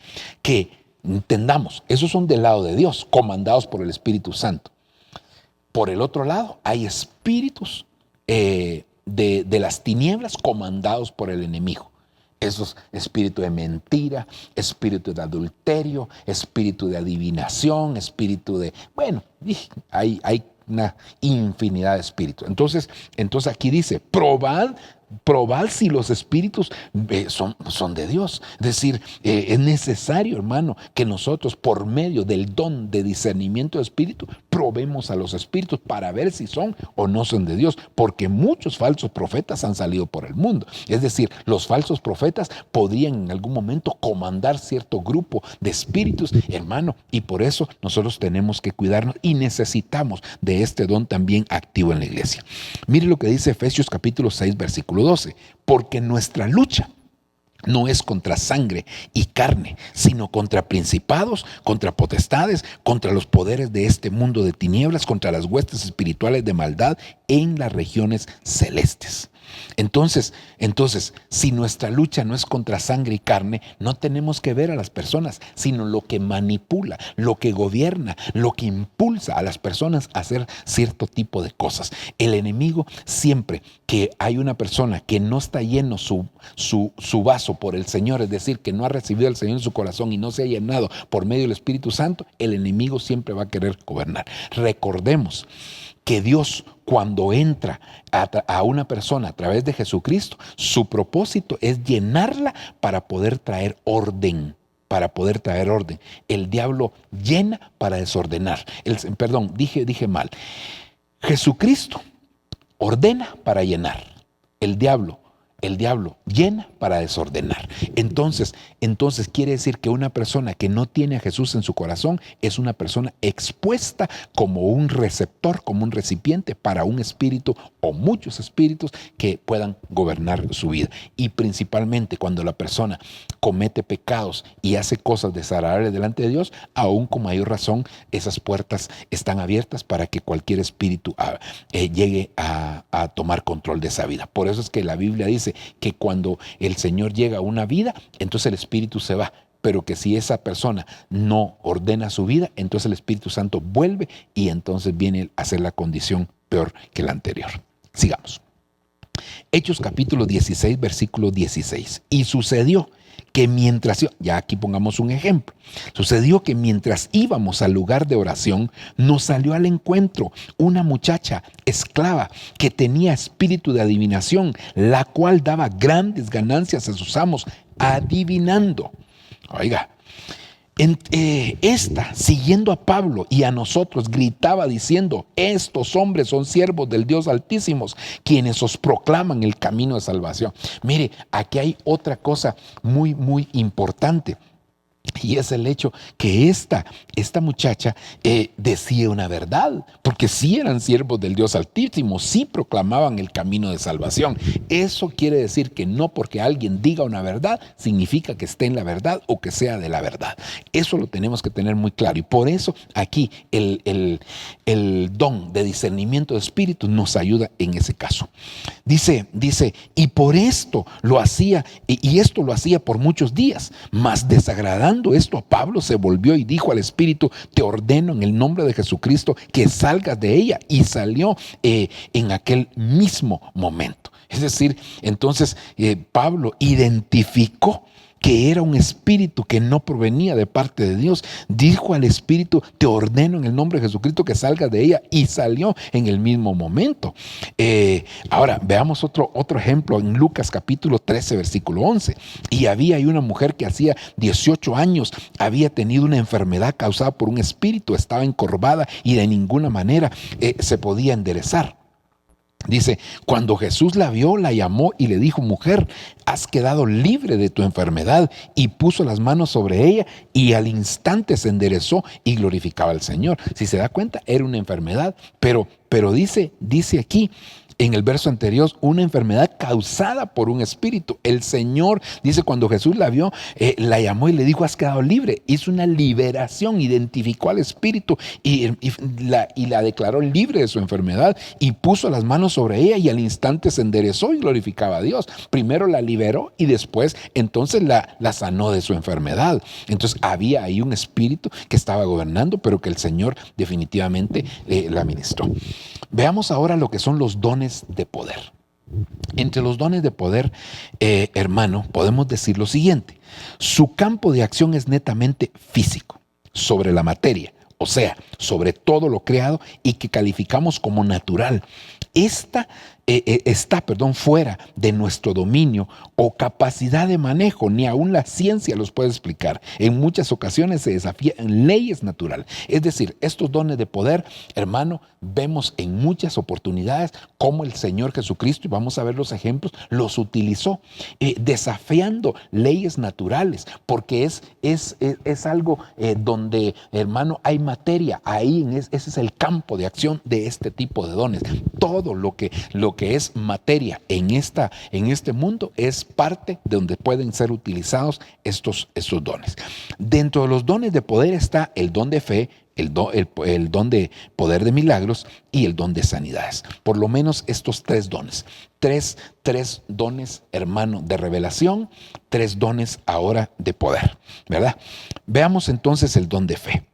S1: que entendamos, esos son del lado de Dios, comandados por el Espíritu Santo. Por el otro lado, hay espíritus de las tinieblas comandados por el enemigo. Esos espíritu de mentira, espíritu de adulterio, espíritu de adivinación, espíritu de... Bueno, hay una infinidad de espíritus. Entonces aquí dice, probad si los espíritus son de Dios. Es decir, es necesario, hermano, que nosotros por medio del don de discernimiento de espíritu probemos a los espíritus para ver si son o no son de Dios, porque muchos falsos profetas han salido por el mundo. Es decir, los falsos profetas podrían en algún momento comandar cierto grupo de espíritus, hermano, y por eso nosotros tenemos que cuidarnos y necesitamos de este don también activo en la iglesia. Mire lo que dice Efesios capítulo 6, versículo 12, porque nuestra lucha no es contra sangre y carne, sino contra principados, contra potestades, contra los poderes de este mundo de tinieblas, contra las huestes espirituales de maldad en las regiones celestes. Entonces, si nuestra lucha no es contra sangre y carne, no tenemos que ver a las personas, sino lo que manipula, lo que gobierna, lo que impulsa a las personas a hacer cierto tipo de cosas. El enemigo, siempre que hay una persona que no está lleno su vaso por el Señor, es decir, que no ha recibido al Señor en su corazón y no se ha llenado por medio del Espíritu Santo, el enemigo siempre va a querer gobernar. Recordemos que Dios, cuando entra a una persona a través de Jesucristo, su propósito es llenarla para poder traer orden. El diablo llena para desordenar. Dije mal. Jesucristo ordena para llenar. El diablo llena para desordenar. Entonces quiere decir que una persona que no tiene a Jesús en su corazón es una persona expuesta como un receptor, como un recipiente para un espíritu o muchos espíritus que puedan gobernar su vida. Y principalmente cuando la persona comete pecados y hace cosas desagradables delante de Dios, aún con mayor razón esas puertas están abiertas para que cualquier espíritu llegue a tomar control de esa vida. Por eso es que la Biblia dice que cuando el Señor llega a una vida, entonces el espíritu se va, pero que si esa persona no ordena su vida, entonces el Espíritu Santo vuelve y entonces viene a ser la condición peor que la anterior. Sigamos. Hechos capítulo 16, versículo 16. Y sucedió que mientras, ya aquí pongamos un ejemplo, sucedió que mientras íbamos al lugar de oración, nos salió al encuentro una muchacha esclava que tenía espíritu de adivinación, la cual daba grandes ganancias a sus amos adivinando. Oiga, esta, siguiendo a Pablo y a nosotros, gritaba diciendo: estos hombres son siervos del Dios Altísimo, quienes os proclaman el camino de salvación. Mire, aquí hay otra cosa muy, muy importante. Y es el hecho que esta muchacha decía una verdad, porque sí eran siervos del Dios Altísimo, sí proclamaban el camino de salvación. Eso quiere decir que no porque alguien diga una verdad, significa que esté en la verdad o que sea de la verdad. Eso lo tenemos que tener muy claro. Y por eso aquí el don de discernimiento de espíritu nos ayuda en ese caso. Dice, y por esto lo hacía, y esto lo hacía por muchos días, mas desagradando esto a Pablo, se volvió y dijo al espíritu: te ordeno en el nombre de Jesucristo que salgas de ella. Y salió en aquel mismo momento. Es decir, entonces Pablo identificó que era un espíritu que no provenía de parte de Dios. Dijo al espíritu: te ordeno en el nombre de Jesucristo que salgas de ella, y salió en el mismo momento. Ahora veamos otro ejemplo en Lucas capítulo 13 versículo 11. Y había ahí una mujer que hacía 18 años había tenido una enfermedad causada por un espíritu, estaba encorvada y de ninguna manera se podía enderezar. Dice, cuando Jesús la vio, la llamó y le dijo: mujer, has quedado libre de tu enfermedad. Y puso las manos sobre ella, y al instante se enderezó y glorificaba al Señor. Si se da cuenta, era una enfermedad, pero dice aquí, en el verso anterior, una enfermedad causada por un espíritu. El Señor, dice, cuando Jesús la vio, la llamó y le dijo: has quedado libre. Hizo una liberación, identificó al espíritu y la declaró libre de su enfermedad, y puso las manos sobre ella, y al instante se enderezó y glorificaba a Dios. Primero la liberó y después entonces la sanó de su enfermedad. Entonces había ahí un espíritu que estaba gobernando, pero que el Señor definitivamente la ministró. Veamos ahora lo que son los dones de poder. Entre los dones de poder, hermano, podemos decir lo siguiente: su campo de acción es netamente físico, sobre la materia, o sea, sobre todo lo creado y que calificamos como natural. Está fuera de nuestro dominio o capacidad de manejo. Ni aún la ciencia los puede explicar. En muchas ocasiones se desafían leyes naturales. Es decir, estos dones de poder, hermano, vemos en muchas oportunidades cómo el Señor Jesucristo, y vamos a ver los ejemplos, los utilizó desafiando leyes naturales, porque es algo donde, hermano, hay materia. Ahí ese es el campo de acción de este tipo de dones. Todo lo que es materia en este mundo es parte de donde pueden ser utilizados estos dones. Dentro de los dones de poder está el don de fe, el don de poder de milagros y el don de sanidades. Por lo menos estos tres dones. Tres dones, hermano, de revelación, tres dones ahora de poder, ¿verdad? Veamos entonces el don de fe.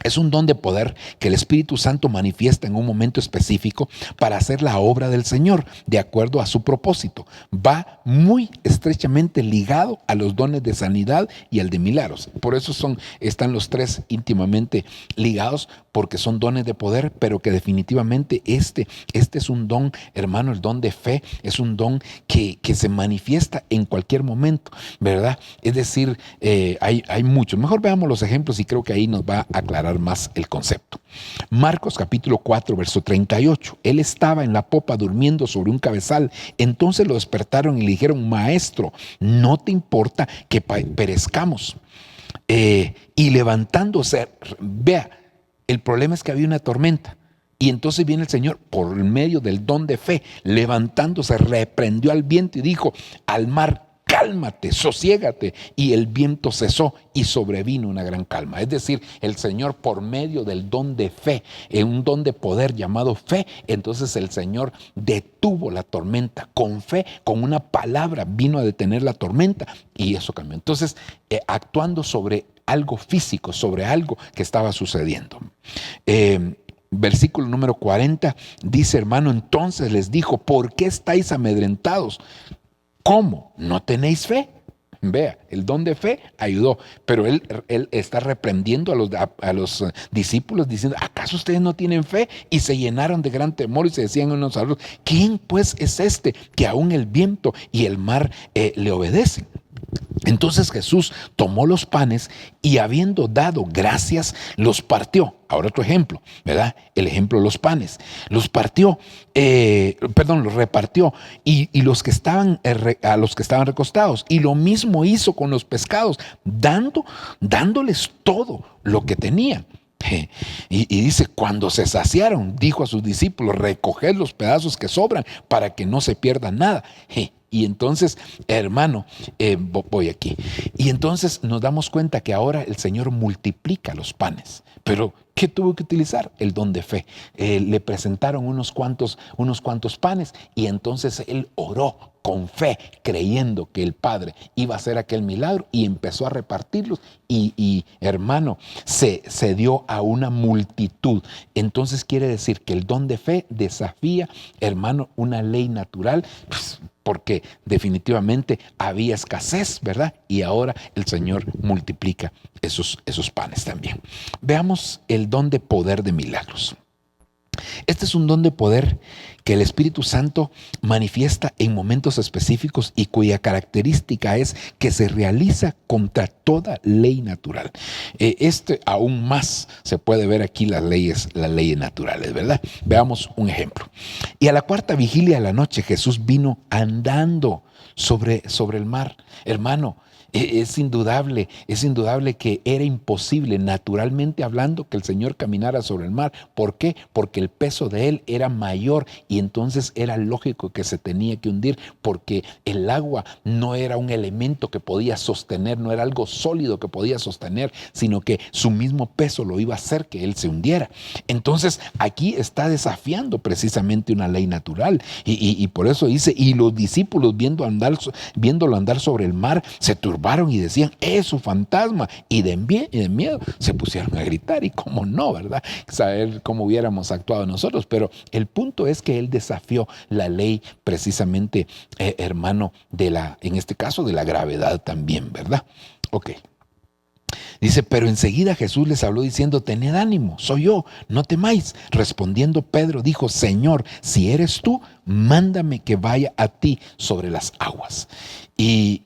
S1: Es un don de poder que el Espíritu Santo manifiesta en un momento específico para hacer la obra del Señor de acuerdo a su propósito. Va muy estrechamente ligado a los dones de sanidad y al de milagros. Por eso están los tres íntimamente ligados, porque son dones de poder, pero que definitivamente este es un don, hermano, el don de fe es un don que se manifiesta en cualquier momento, ¿verdad? Es decir, hay muchos. Mejor veamos los ejemplos y creo que ahí nos va a aclarar más el concepto. Marcos capítulo 4 verso 38. Él estaba en la popa durmiendo sobre un cabezal. Entonces lo despertaron y le dijeron: maestro, ¿no te importa que perezcamos? Y levantándose, vea, el problema es que había una tormenta. Y entonces viene el Señor por medio del don de fe, levantándose, reprendió al viento y dijo al mar: cálmate, sosiégate. Y el viento cesó y sobrevino una gran calma. Es decir, el Señor, por medio del don de fe, un don de poder llamado fe, entonces el Señor detuvo la tormenta. Con fe, con una palabra, vino a detener la tormenta y eso cambió. Entonces, actuando sobre algo físico, sobre algo que estaba sucediendo. Versículo número 40 dice, hermano, entonces les dijo: ¿por qué estáis amedrentados? ¿Cómo? ¿No tenéis fe? Vea, el don de fe ayudó, pero él está reprendiendo a los discípulos diciendo: ¿acaso ustedes no tienen fe? Y se llenaron de gran temor y se decían unos a otros: ¿quién pues es este que aún el viento y el mar le obedecen? Entonces Jesús tomó los panes y habiendo dado gracias, los partió. Ahora otro ejemplo, ¿verdad? El ejemplo de los panes. Los partió, los repartió y los que estaban, a los que estaban recostados. Y lo mismo hizo con los pescados, dándoles todo lo que tenían. Y dice, cuando se saciaron, dijo a sus discípulos, recoged los pedazos que sobran para que no se pierda nada. Y entonces, hermano, voy aquí. Y entonces nos damos cuenta que ahora el Señor multiplica los panes. Pero, ¿qué tuvo que utilizar? El don de fe. Le presentaron unos cuantos panes y entonces él oró con fe, creyendo que el Padre iba a hacer aquel milagro y empezó a repartirlos y hermano, se dio a una multitud. Entonces quiere decir que el don de fe desafía, hermano, una ley natural, pues, porque definitivamente había escasez, ¿verdad? Y ahora el Señor multiplica esos panes también. Veamos el don de poder de milagros. Este es un don de poder que el Espíritu Santo manifiesta en momentos específicos y cuya característica es que se realiza contra toda ley natural. Aún más se puede ver aquí las leyes naturales, ¿verdad? Veamos un ejemplo. Y a la cuarta vigilia de la noche Jesús vino andando sobre el mar. Hermano, es indudable que era imposible, naturalmente hablando, que el Señor caminara sobre el mar. ¿Por qué? Porque el peso de él era mayor y entonces era lógico que se tenía que hundir, porque el agua no era un elemento que podía sostener, no era algo sólido que podía sostener, sino que su mismo peso lo iba a hacer que él se hundiera. Entonces aquí está desafiando precisamente una ley natural y por eso dice, y los discípulos viéndolo andar sobre el mar se turbaron y decían, es su fantasma, y de miedo se pusieron a gritar. Y cómo no, ¿verdad? Saber cómo hubiéramos actuado nosotros, pero el punto es que él desafió la ley precisamente, hermano, en este caso de la gravedad también, ¿verdad? Ok. Dice, pero enseguida Jesús les habló diciendo, tened ánimo, soy yo, no temáis. Respondiendo Pedro dijo, Señor, si eres tú, mándame que vaya a ti sobre las aguas. Y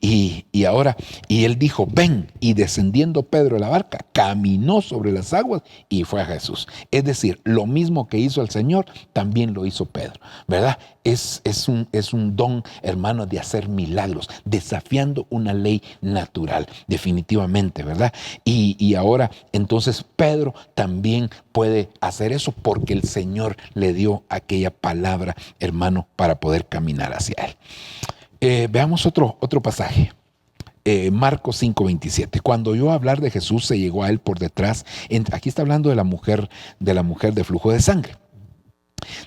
S1: él dijo, ven, y descendiendo Pedro de la barca, caminó sobre las aguas y fue a Jesús. Es decir, lo mismo que hizo el Señor, también lo hizo Pedro, ¿verdad? Es un don, hermano, de hacer milagros, desafiando una ley natural, definitivamente, ¿verdad? Y ahora, entonces, Pedro también puede hacer eso porque el Señor le dio aquella palabra, hermano, para poder caminar hacia él. Veamos otro pasaje. Marcos 5:27. Cuando oyó hablar de Jesús, se llegó a él por detrás. Aquí está hablando de la mujer de flujo de sangre.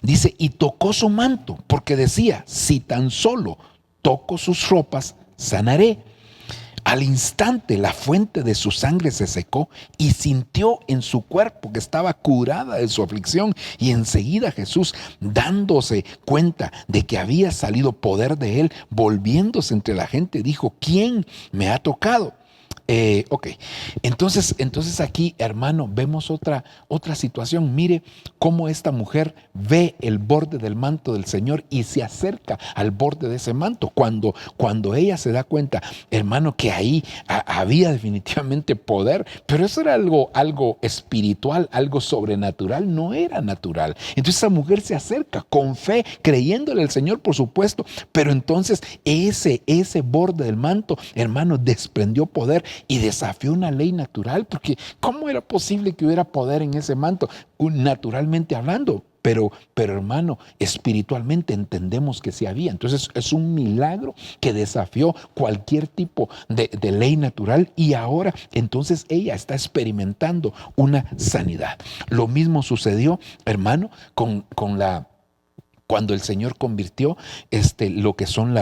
S1: Dice, y tocó su manto, porque decía, si tan solo toco sus ropas, sanaré. Al instante la fuente de su sangre se secó y sintió en su cuerpo que estaba curada de su aflicción. Y enseguida Jesús, dándose cuenta de que había salido poder de él, volviéndose entre la gente, dijo, ¿quién me ha tocado? Entonces aquí, hermano, vemos otra situación. Mire cómo esta mujer ve el borde del manto del Señor y se acerca al borde de ese manto. Cuando ella se da cuenta, hermano, que ahí había definitivamente poder, pero eso era algo espiritual, algo sobrenatural, no era natural. Entonces esa mujer se acerca con fe, creyéndole al Señor, por supuesto, pero entonces ese borde del manto, hermano, desprendió poder y desafió una ley natural, porque ¿cómo era posible que hubiera poder en ese manto? Naturalmente hablando, pero hermano, espiritualmente entendemos que sí había. Entonces es un milagro que desafió cualquier tipo de ley natural y ahora entonces ella está experimentando una sanidad. Lo mismo sucedió, hermano, cuando el Señor convirtió lo que son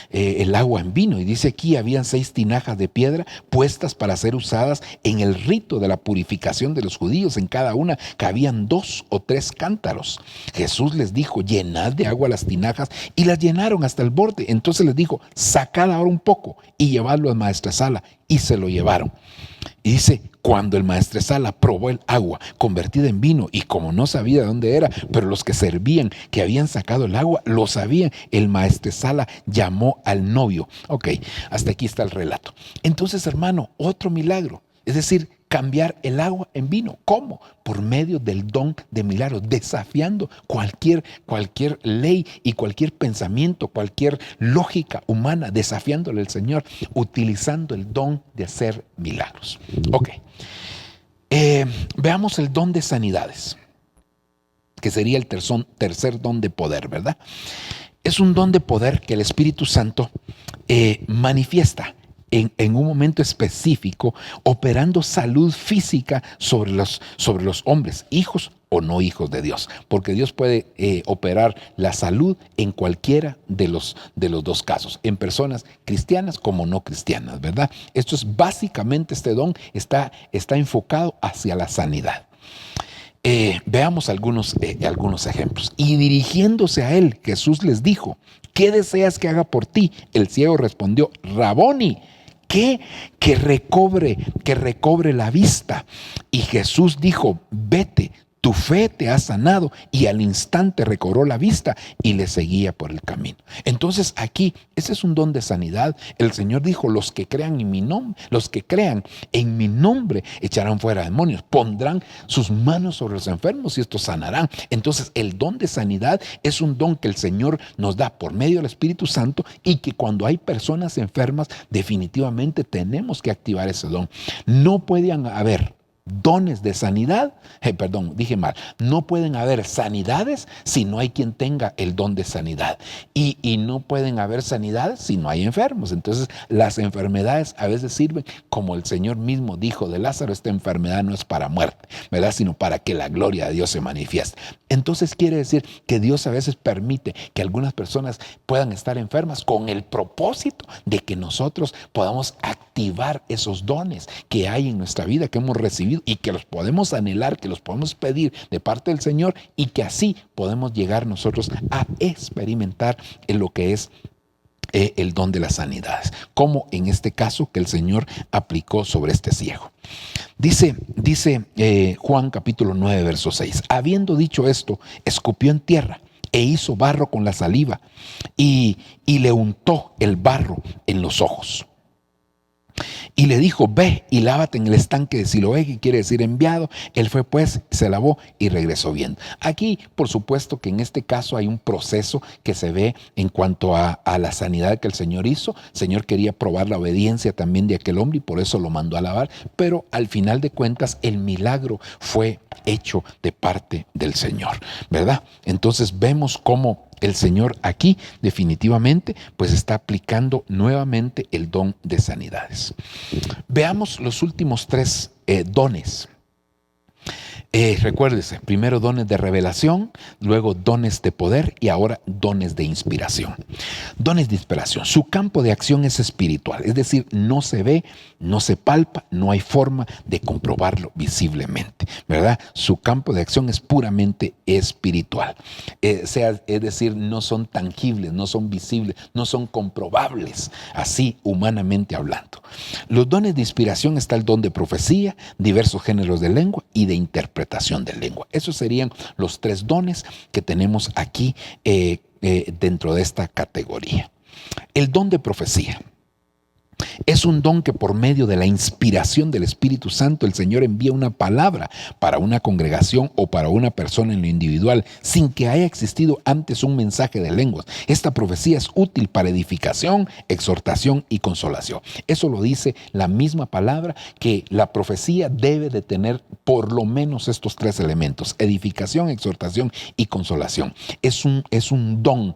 S1: el agua en vino. Y dice aquí, habían 6 tinajas de piedra puestas para ser usadas en el rito de la purificación de los judíos. En cada una cabían 2 o 3 cántaros. Jesús les dijo, llenad de agua las tinajas, y las llenaron hasta el borde. Entonces les dijo, sacad ahora un poco y llevadlo a maestresala. y se lo llevaron. Y dice, cuando el maestresala probó el agua convertida en vino, y como no sabía de dónde era, pero los que servían, que habían sacado el agua, lo sabían, el maestresala llamó al novio. Ok, hasta aquí está el relato. Entonces, hermano, otro milagro. Es decir, cambiar el agua en vino. ¿Cómo? Por medio del don de milagros, desafiando cualquier ley y cualquier pensamiento, cualquier lógica humana, desafiándole al Señor, utilizando el don de hacer milagros. Ok. Veamos el don de sanidades, que sería el tercer don de poder, ¿verdad? Es un don de poder que el Espíritu Santo manifiesta en un momento específico, operando salud física sobre los hombres, hijos o no hijos de Dios, porque Dios puede operar la salud en cualquiera de los dos casos, en personas cristianas como no cristianas, ¿verdad? Esto es básicamente, este don está enfocado hacia la sanidad. Veamos algunos ejemplos. Y dirigiéndose a él, Jesús les dijo, ¿qué deseas que haga por ti? El ciego respondió, Raboni, ¿qué? Que recobre la vista. Y Jesús dijo, vete, tu fe te ha sanado. Y al instante recobró la vista y le seguía por el camino. Entonces aquí, ese es un don de sanidad. El Señor dijo, los que crean en mi nombre, los que crean en mi nombre echarán fuera demonios, pondrán sus manos sobre los enfermos y estos sanarán. Entonces el don de sanidad es un don que el Señor nos da por medio del Espíritu Santo, y que cuando hay personas enfermas, definitivamente tenemos que activar ese don. No pueden haber dones de sanidad, no pueden haber sanidades si no hay quien tenga el don de sanidad, y no pueden haber sanidades si no hay enfermos. Entonces las enfermedades a veces sirven, como el Señor mismo dijo de Lázaro, esta enfermedad no es para muerte, ¿verdad?, sino para que la gloria de Dios se manifieste. Entonces quiere decir que Dios a veces permite que algunas personas puedan estar enfermas con el propósito de que nosotros podamos activar esos dones que hay en nuestra vida, que hemos recibido y que los podemos anhelar, que los podemos pedir de parte del Señor, y que así podemos llegar nosotros a experimentar en lo que es el don de las sanidades, como en este caso que el Señor aplicó sobre este ciego. Dice Juan capítulo 9, verso 6, habiendo dicho esto, escupió en tierra e hizo barro con la saliva y le untó el barro en los ojos. Y le dijo, ve y lávate en el estanque de Siloé, que quiere decir enviado. Él fue pues, se lavó y regresó bien. Aquí, por supuesto que en este caso hay un proceso que se ve en cuanto a la sanidad que el Señor hizo. El Señor quería probar la obediencia también de aquel hombre y por eso lo mandó a lavar. Pero al final de cuentas, el milagro fue hecho de parte del Señor, ¿verdad? Entonces vemos cómo el Señor aquí definitivamente pues está aplicando nuevamente el don de sanidades. Veamos los últimos tres dones. Recuérdese, primero dones de revelación, luego dones de poder y ahora dones de inspiración. Dones de inspiración. Su campo de acción es espiritual, es decir, no se ve, no se palpa, no hay forma de comprobarlo visiblemente, ¿verdad? Su campo de acción es puramente espiritual. Es decir, no son tangibles, no son visibles, no son comprobables, así humanamente hablando. Los dones de inspiración está el don de profecía, diversos géneros de lengua y de interpretación de lengua. Esos serían los tres dones que tenemos aquí dentro de esta categoría. El don de profecía es un don que por medio de la inspiración del Espíritu Santo el Señor envía una palabra para una congregación o para una persona en lo individual sin que haya existido antes un mensaje de lenguas. Esta profecía es útil para edificación, exhortación y consolación. Eso lo dice la misma palabra, que la profecía debe de tener por lo menos estos tres elementos: edificación, exhortación y consolación. Es un don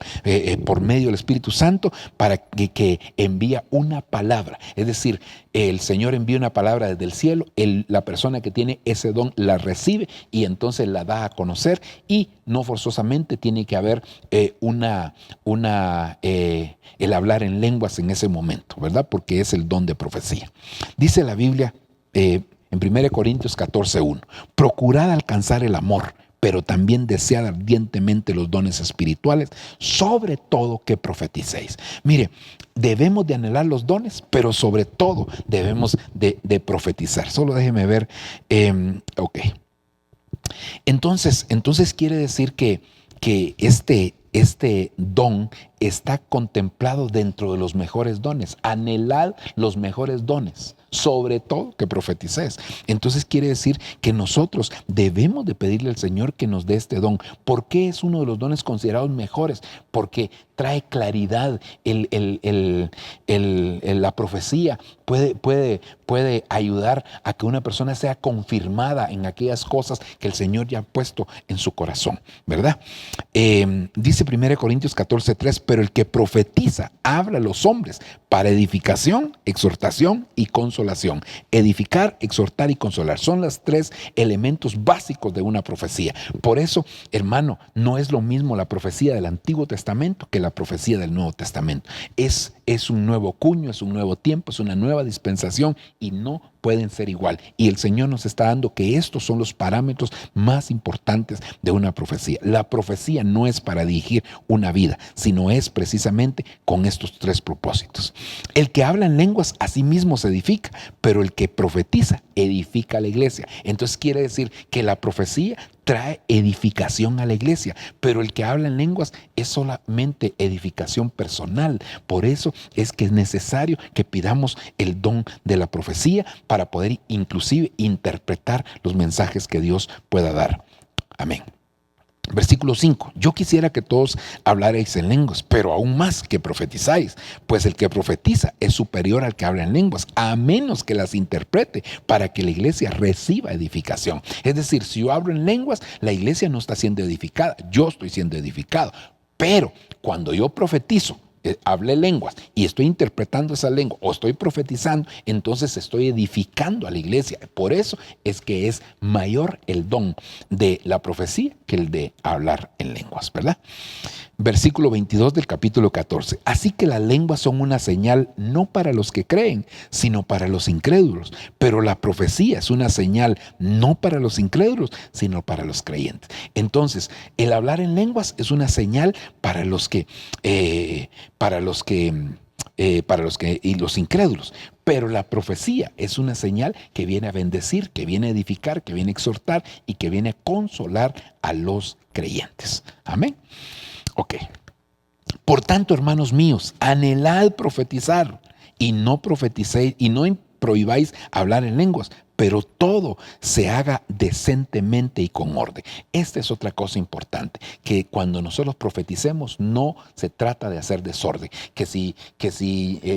S1: por medio del Espíritu Santo para que envía una palabra. Es decir, el Señor envía una palabra desde el cielo, la persona que tiene ese don la recibe y entonces la da a conocer, y no forzosamente tiene que haber el hablar en lenguas en ese momento, ¿verdad? Porque es el don de profecía. Dice la Biblia en 1 Corintios 14:1, procurad alcanzar el amor, pero también desead ardientemente los dones espirituales, sobre todo que profeticéis. Mire, debemos de anhelar los dones, pero sobre todo debemos de profetizar. Solo déjeme ver. Ok. Entonces quiere decir que este don está contemplado dentro de los mejores dones. Anhelad los mejores dones, sobre todo que profetices. Entonces quiere decir que nosotros debemos de pedirle al Señor que nos dé este don. ¿Por qué es uno de los dones considerados mejores? Porque trae claridad. La profecía puede ayudar a que una persona sea confirmada en aquellas cosas que el Señor ya ha puesto en su corazón, ¿verdad? Dice 1 Corintios 14:3, pero el que profetiza habla a los hombres para edificación, exhortación y consolación. Edificar, exhortar y consolar son los tres elementos básicos de una profecía. Por eso, hermano, no es lo mismo la profecía del Antiguo Testamento que la profecía del Nuevo Testamento. Es un nuevo cuño, es un nuevo tiempo, es una nueva dispensación y no pueden ser igual. Y el Señor nos está dando que estos son los parámetros más importantes de una profecía. La profecía no es para dirigir una vida, sino es precisamente con estos tres propósitos. El que habla en lenguas a sí mismo se edifica, pero el que profetiza edifica a la iglesia. Entonces quiere decir que la profecía trae edificación a la iglesia, pero el que habla en lenguas es solamente edificación personal. Por eso es que es necesario que pidamos el don de la profecía para poder inclusive interpretar los mensajes que Dios pueda dar. Amén. Versículo 5, yo quisiera que todos hablarais en lenguas, pero aún más que profetizáis, pues el que profetiza es superior al que habla en lenguas, a menos que las interprete para que la iglesia reciba edificación. Es decir, si yo hablo en lenguas, la iglesia no está siendo edificada, yo estoy siendo edificado. Pero cuando yo profetizo, hablé lenguas y estoy interpretando esa lengua o estoy profetizando, entonces estoy edificando a la iglesia. Por eso es que es mayor el don de la profecía que el de hablar en lenguas, ¿verdad? Versículo 22 del capítulo 14. Así que las lenguas son una señal no para los que creen, sino para los incrédulos. Pero la profecía es una señal no para los incrédulos, sino para los creyentes. Entonces, el hablar en lenguas es una señal para los y los incrédulos. Pero la profecía es una señal que viene a bendecir, que viene a edificar, que viene a exhortar y que viene a consolar a los creyentes. Amén. Ok. Por tanto, hermanos míos, anhelad profetizar y no profeticéis y no prohibáis hablar en lenguas, pero todo se haga decentemente y con orden. Esta es otra cosa importante, que cuando nosotros profeticemos no se trata de hacer desorden, que si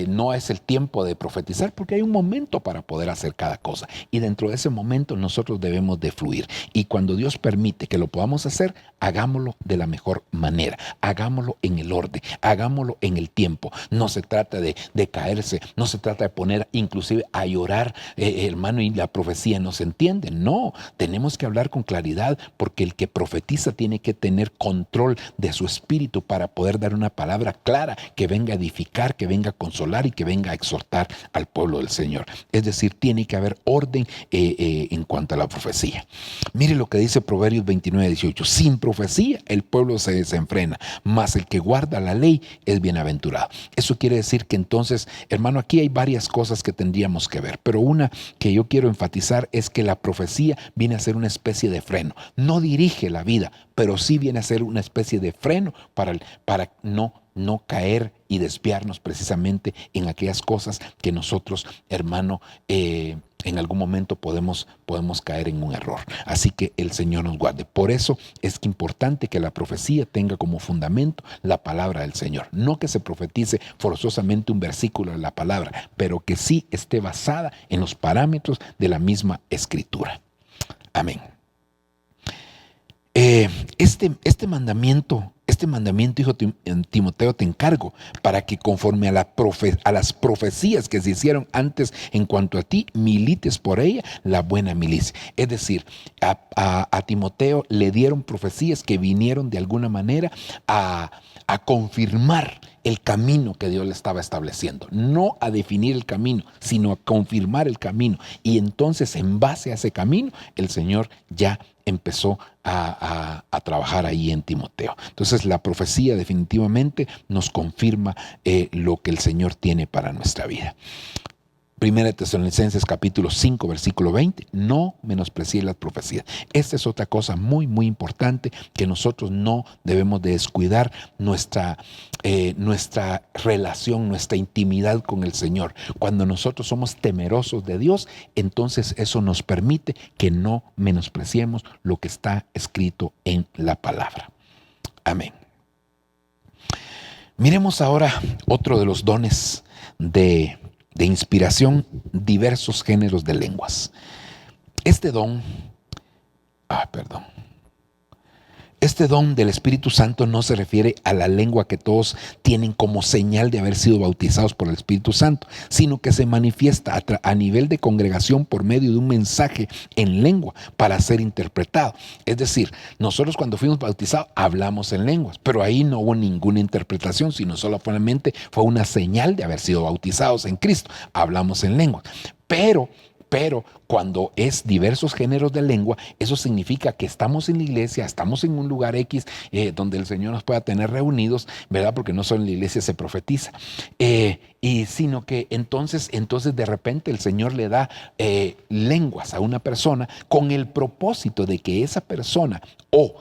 S1: no es el tiempo de profetizar, porque hay un momento para poder hacer cada cosa y dentro de ese momento nosotros debemos de fluir y cuando Dios permite que lo podamos hacer, hagámoslo de la mejor manera, hagámoslo en el orden, hagámoslo en el tiempo. No se trata de caerse, no se trata de poner inclusive a llorar, hermano, y la profecía no se entiende. No, tenemos que hablar con claridad porque el que profetiza tiene que tener control de su espíritu para poder dar una palabra clara que venga a edificar, que venga a consolar y que venga a exhortar al pueblo del Señor. Es decir, tiene que haber orden en cuanto a la profecía. Mire lo que dice Proverbios 29:18. Sin profecía el pueblo se desenfrena, mas el que guarda la ley es bienaventurado. Eso quiere decir que entonces, hermano, aquí hay varias cosas que tendríamos que ver, pero una que yo quiero enfatizar es que la profecía viene a ser una especie de freno. No dirige la vida, pero sí viene a ser una especie de freno para no caer y desviarnos precisamente en aquellas cosas que nosotros, hermano, en algún momento podemos caer en un error. Así que el Señor nos guarde. Por eso es que importante que la profecía tenga como fundamento la palabra del Señor. No que se profetice forzosamente un versículo de la palabra, pero que sí esté basada en los parámetros de la misma Escritura. Amén. Este mandamiento, hijo Timoteo, te encargo para que conforme a las profecías que se hicieron antes en cuanto a ti, milites por ella la buena milicia. Es decir, a Timoteo le dieron profecías que vinieron de alguna manera a a confirmar el camino que Dios le estaba estableciendo. No a definir el camino, sino a confirmar el camino. Y entonces, en base a ese camino, el Señor ya empezó a trabajar ahí en Timoteo. Entonces, la profecía definitivamente nos confirma lo que el Señor tiene para nuestra vida. Primera de Tesalonicenses capítulo 5, versículo 20, no menospreciéis las profecías. Esta es otra cosa muy, muy importante que nosotros no debemos de descuidar, nuestra relación, nuestra intimidad con el Señor. Cuando nosotros somos temerosos de Dios, entonces eso nos permite que no menospreciemos lo que está escrito en la palabra. Amén. Miremos ahora otro de los dones de inspiración, diversos géneros de lenguas. Este don del Espíritu Santo no se refiere a la lengua que todos tienen como señal de haber sido bautizados por el Espíritu Santo, sino que se manifiesta a nivel de congregación por medio de un mensaje en lengua para ser interpretado. Es decir, nosotros cuando fuimos bautizados hablamos en lenguas, pero ahí no hubo ninguna interpretación, sino solamente fue una señal de haber sido bautizados en Cristo. Hablamos en lenguas. Pero cuando es diversos géneros de lengua, eso significa que estamos en la iglesia, estamos en un lugar X donde el Señor nos pueda tener reunidos, ¿verdad? Porque no solo en la iglesia se profetiza, sino que entonces de repente el Señor le da lenguas a una persona con el propósito de que esa persona u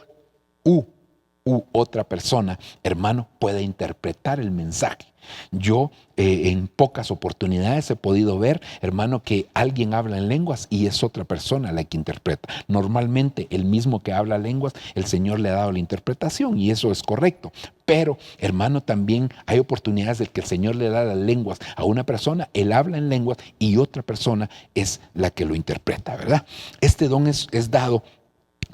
S1: otra persona, hermano, pueda interpretar el mensaje. Yo en pocas oportunidades he podido ver, hermano, que alguien habla en lenguas y es otra persona la que interpreta. Normalmente el mismo que habla lenguas, el Señor le ha dado la interpretación y eso es correcto. Pero, hermano, también hay oportunidades de que el Señor le da las lenguas a una persona, él habla en lenguas y otra persona es la que lo interpreta, ¿verdad? Este don es dado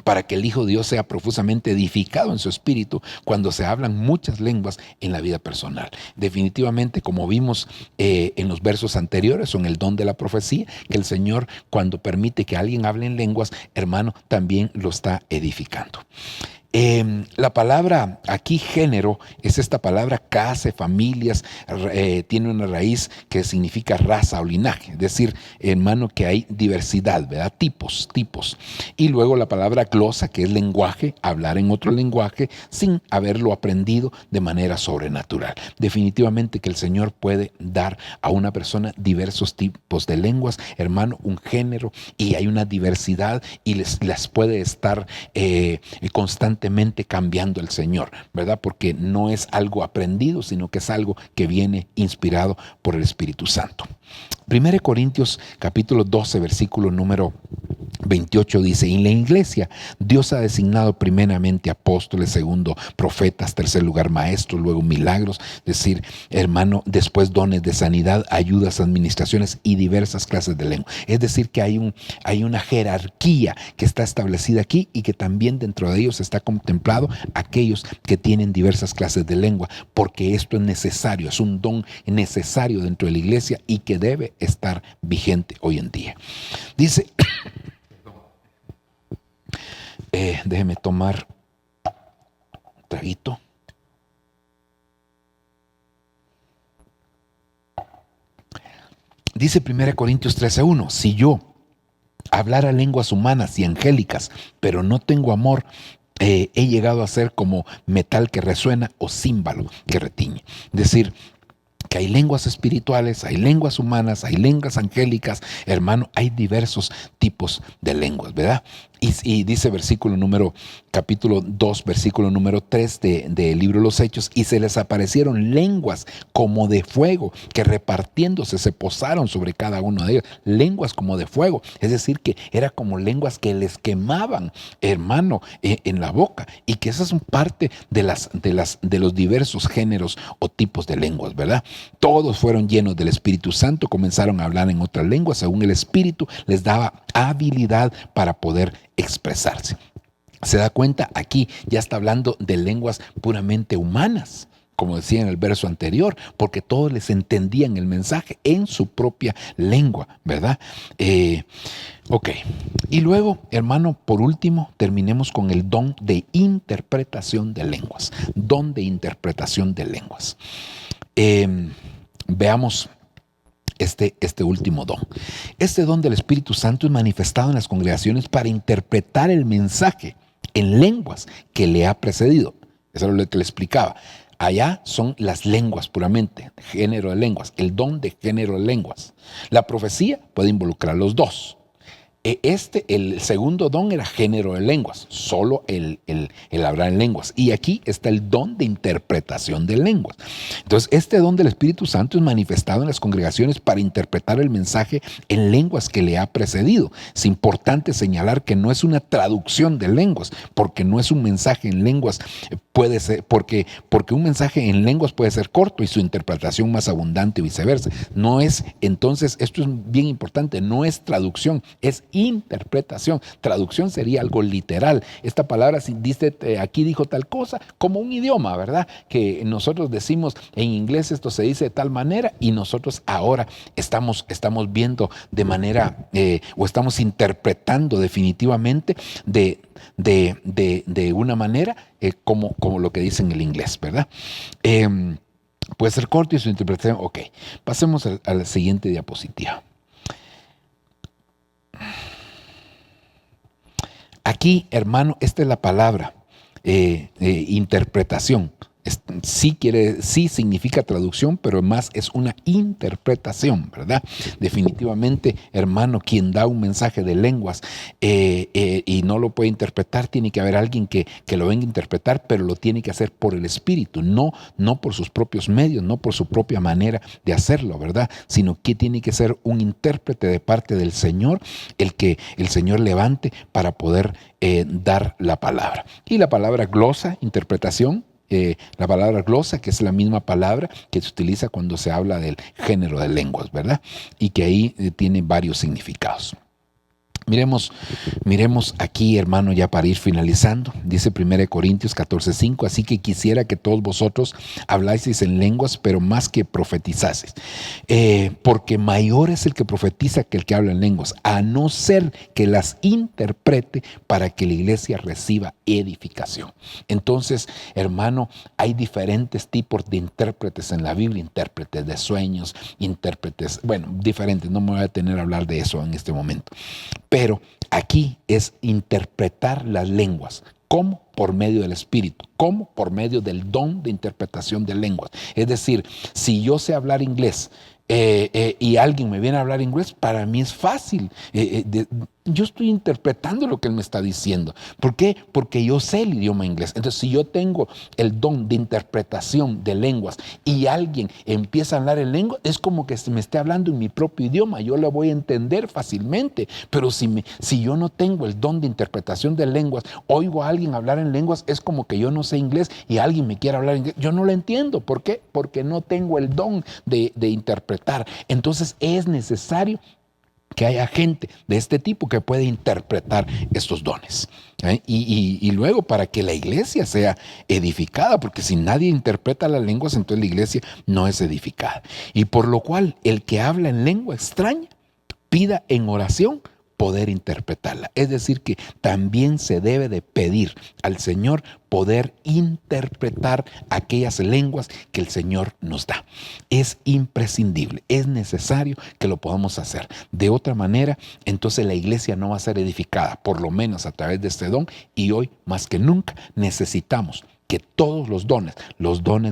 S1: para que el Hijo de Dios sea profusamente edificado en su espíritu cuando se hablan muchas lenguas en la vida personal. Definitivamente, como vimos en los versos anteriores, son el don de la profecía, que el Señor, cuando permite que alguien hable en lenguas, hermano, también lo está edificando. La palabra aquí género es esta palabra case, familias, tiene una raíz que significa raza o linaje, es decir, hermano, que hay diversidad, ¿verdad? Tipos. Y luego la palabra glosa, que es lenguaje, hablar en otro lenguaje sin haberlo aprendido de manera sobrenatural. Definitivamente que el Señor puede dar a una persona diversos tipos de lenguas, hermano, un género, y hay una diversidad y las puede estar constantemente cambiando el Señor, ¿verdad? Porque no es algo aprendido, sino que es algo que viene inspirado por el Espíritu Santo. 1 Corintios capítulo 12, versículo número 28 dice: en la iglesia Dios ha designado primeramente apóstoles, segundo profetas, tercer lugar maestros, luego milagros, es decir, hermano, después dones de sanidad, ayudas, administraciones y diversas clases de lengua. Es decir, que hay una jerarquía que está establecida aquí y que también dentro de ellos está contemplado aquellos que tienen diversas clases de lengua, porque esto es necesario, es un don necesario dentro de la iglesia y que debe estar vigente hoy en día. Dice, déjeme tomar un traguito. Dice 1 Corintios 13:1, si yo hablara lenguas humanas y angélicas, pero no tengo amor, he llegado a ser como metal que resuena o címbalo que retiñe. Es decir, que hay lenguas espirituales, hay lenguas humanas, hay lenguas angélicas, hermano, hay diversos tipos de lenguas, ¿verdad? Y dice capítulo 2, versículo número 3 del libro de los Hechos, y se les aparecieron lenguas como de fuego, que repartiéndose se posaron sobre cada uno de ellos, lenguas como de fuego, es decir, que era como lenguas que les quemaban, hermano, en la boca, y que esas son parte de los diversos géneros o tipos de lenguas, ¿verdad? Todos fueron llenos del Espíritu Santo, comenzaron a hablar en otras lenguas, según el Espíritu les daba habilidad para poder expresarse. ¿Se da cuenta? Aquí ya está hablando de lenguas puramente humanas, como decía en el verso anterior, porque todos les entendían el mensaje en su propia lengua, ¿verdad? Ok. Y luego, hermano, por último, terminemos con el don de interpretación de lenguas. Don de interpretación de lenguas. Veamos este último don. Este don del Espíritu Santo es manifestado en las congregaciones para interpretar el mensaje en lenguas que le ha precedido. Eso es lo que le explicaba. Allá son las lenguas puramente, género de lenguas, el don de género de lenguas. La profecía puede involucrar los dos. El segundo don era género de lenguas, solo el hablar en lenguas. Y aquí está el don de interpretación de lenguas. Entonces, este don del Espíritu Santo es manifestado en las congregaciones para interpretar el mensaje en lenguas que le ha precedido. Es importante señalar que no es una traducción de lenguas, porque no es un mensaje en lenguas, puede ser, porque un mensaje en lenguas puede ser corto y su interpretación más abundante y viceversa. No es, entonces, esto es bien importante, no es traducción, es interpretación. Traducción sería algo literal. Esta palabra dice, aquí dijo tal cosa, como un idioma, ¿verdad? Que nosotros decimos en inglés esto se dice de tal manera y nosotros ahora estamos viendo de manera, o estamos interpretando definitivamente de una manera como lo que dice en el inglés, ¿verdad? Puede ser corto y su interpretación, ok. Pasemos a la siguiente diapositiva. Aquí, hermano, esta es la palabra, interpretación. Sí significa traducción, pero más es una interpretación, ¿verdad? Definitivamente, hermano, quien da un mensaje de lenguas y no lo puede interpretar, tiene que haber alguien que lo venga a interpretar, pero lo tiene que hacer por el Espíritu, no por sus propios medios, no por su propia manera de hacerlo, ¿verdad? Sino que tiene que ser un intérprete de parte del Señor, el que el Señor levante para poder dar la palabra. Y la palabra glosa, interpretación, la palabra glosa, que es la misma palabra que se utiliza cuando se habla del género de lenguas, ¿verdad? Y que ahí tiene varios significados. Miremos aquí, hermano, ya para ir finalizando. Dice 1 Corintios 14:5, así que quisiera que todos vosotros habláis en lenguas, pero más que profetizaseis. Porque mayor es el que profetiza que el que habla en lenguas, a no ser que las interprete para que la iglesia reciba edificación. Entonces, hermano, hay diferentes tipos de intérpretes en la Biblia, intérpretes de sueños, intérpretes, bueno, diferentes, no me voy a detener a hablar de eso en este momento. Pero aquí es interpretar las lenguas. ¿Cómo? Por medio del Espíritu. ¿Cómo? Por medio del don de interpretación de lenguas. Es decir, si yo sé hablar inglés y alguien me viene a hablar inglés, para mí es fácil. Yo estoy interpretando lo que él me está diciendo. ¿Por qué? Porque yo sé el idioma inglés. Entonces, si yo tengo el don de interpretación de lenguas y alguien empieza a hablar en lengua, es como que me esté hablando en mi propio idioma. Yo lo voy a entender fácilmente. Pero si yo no tengo el don de interpretación de lenguas, oigo a alguien hablar en lenguas, es como que yo no sé inglés y alguien me quiere hablar inglés. Yo no lo entiendo. ¿Por qué? Porque no tengo el don de interpretar. Entonces, es necesario que haya gente de este tipo que puede interpretar estos dones. Y luego para que la iglesia sea edificada, porque si nadie interpreta las lenguas, entonces la iglesia no es edificada. Y por lo cual, el que habla en lengua extraña, pida en oración poder interpretarla. Es decir, que también se debe de pedir al Señor poder interpretar aquellas lenguas que el Señor nos da. Es imprescindible, es necesario que lo podamos hacer. De otra manera, entonces la iglesia no va a ser edificada, por lo menos a través de este don, y hoy más que nunca necesitamos que todos los dones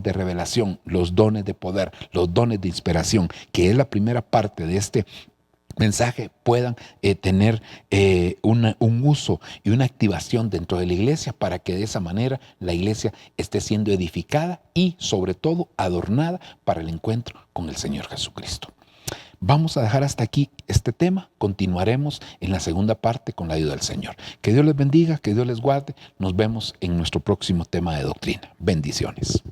S1: de revelación, los dones de poder, los dones de inspiración, que es la primera parte de este mensaje, puedan tener un uso y una activación dentro de la iglesia para que de esa manera la iglesia esté siendo edificada y sobre todo adornada para el encuentro con el Señor Jesucristo. Vamos a dejar hasta aquí este tema. Continuaremos en la segunda parte con la ayuda del Señor. Que Dios les bendiga, que Dios les guarde. Nos vemos en nuestro próximo tema de doctrina. Bendiciones.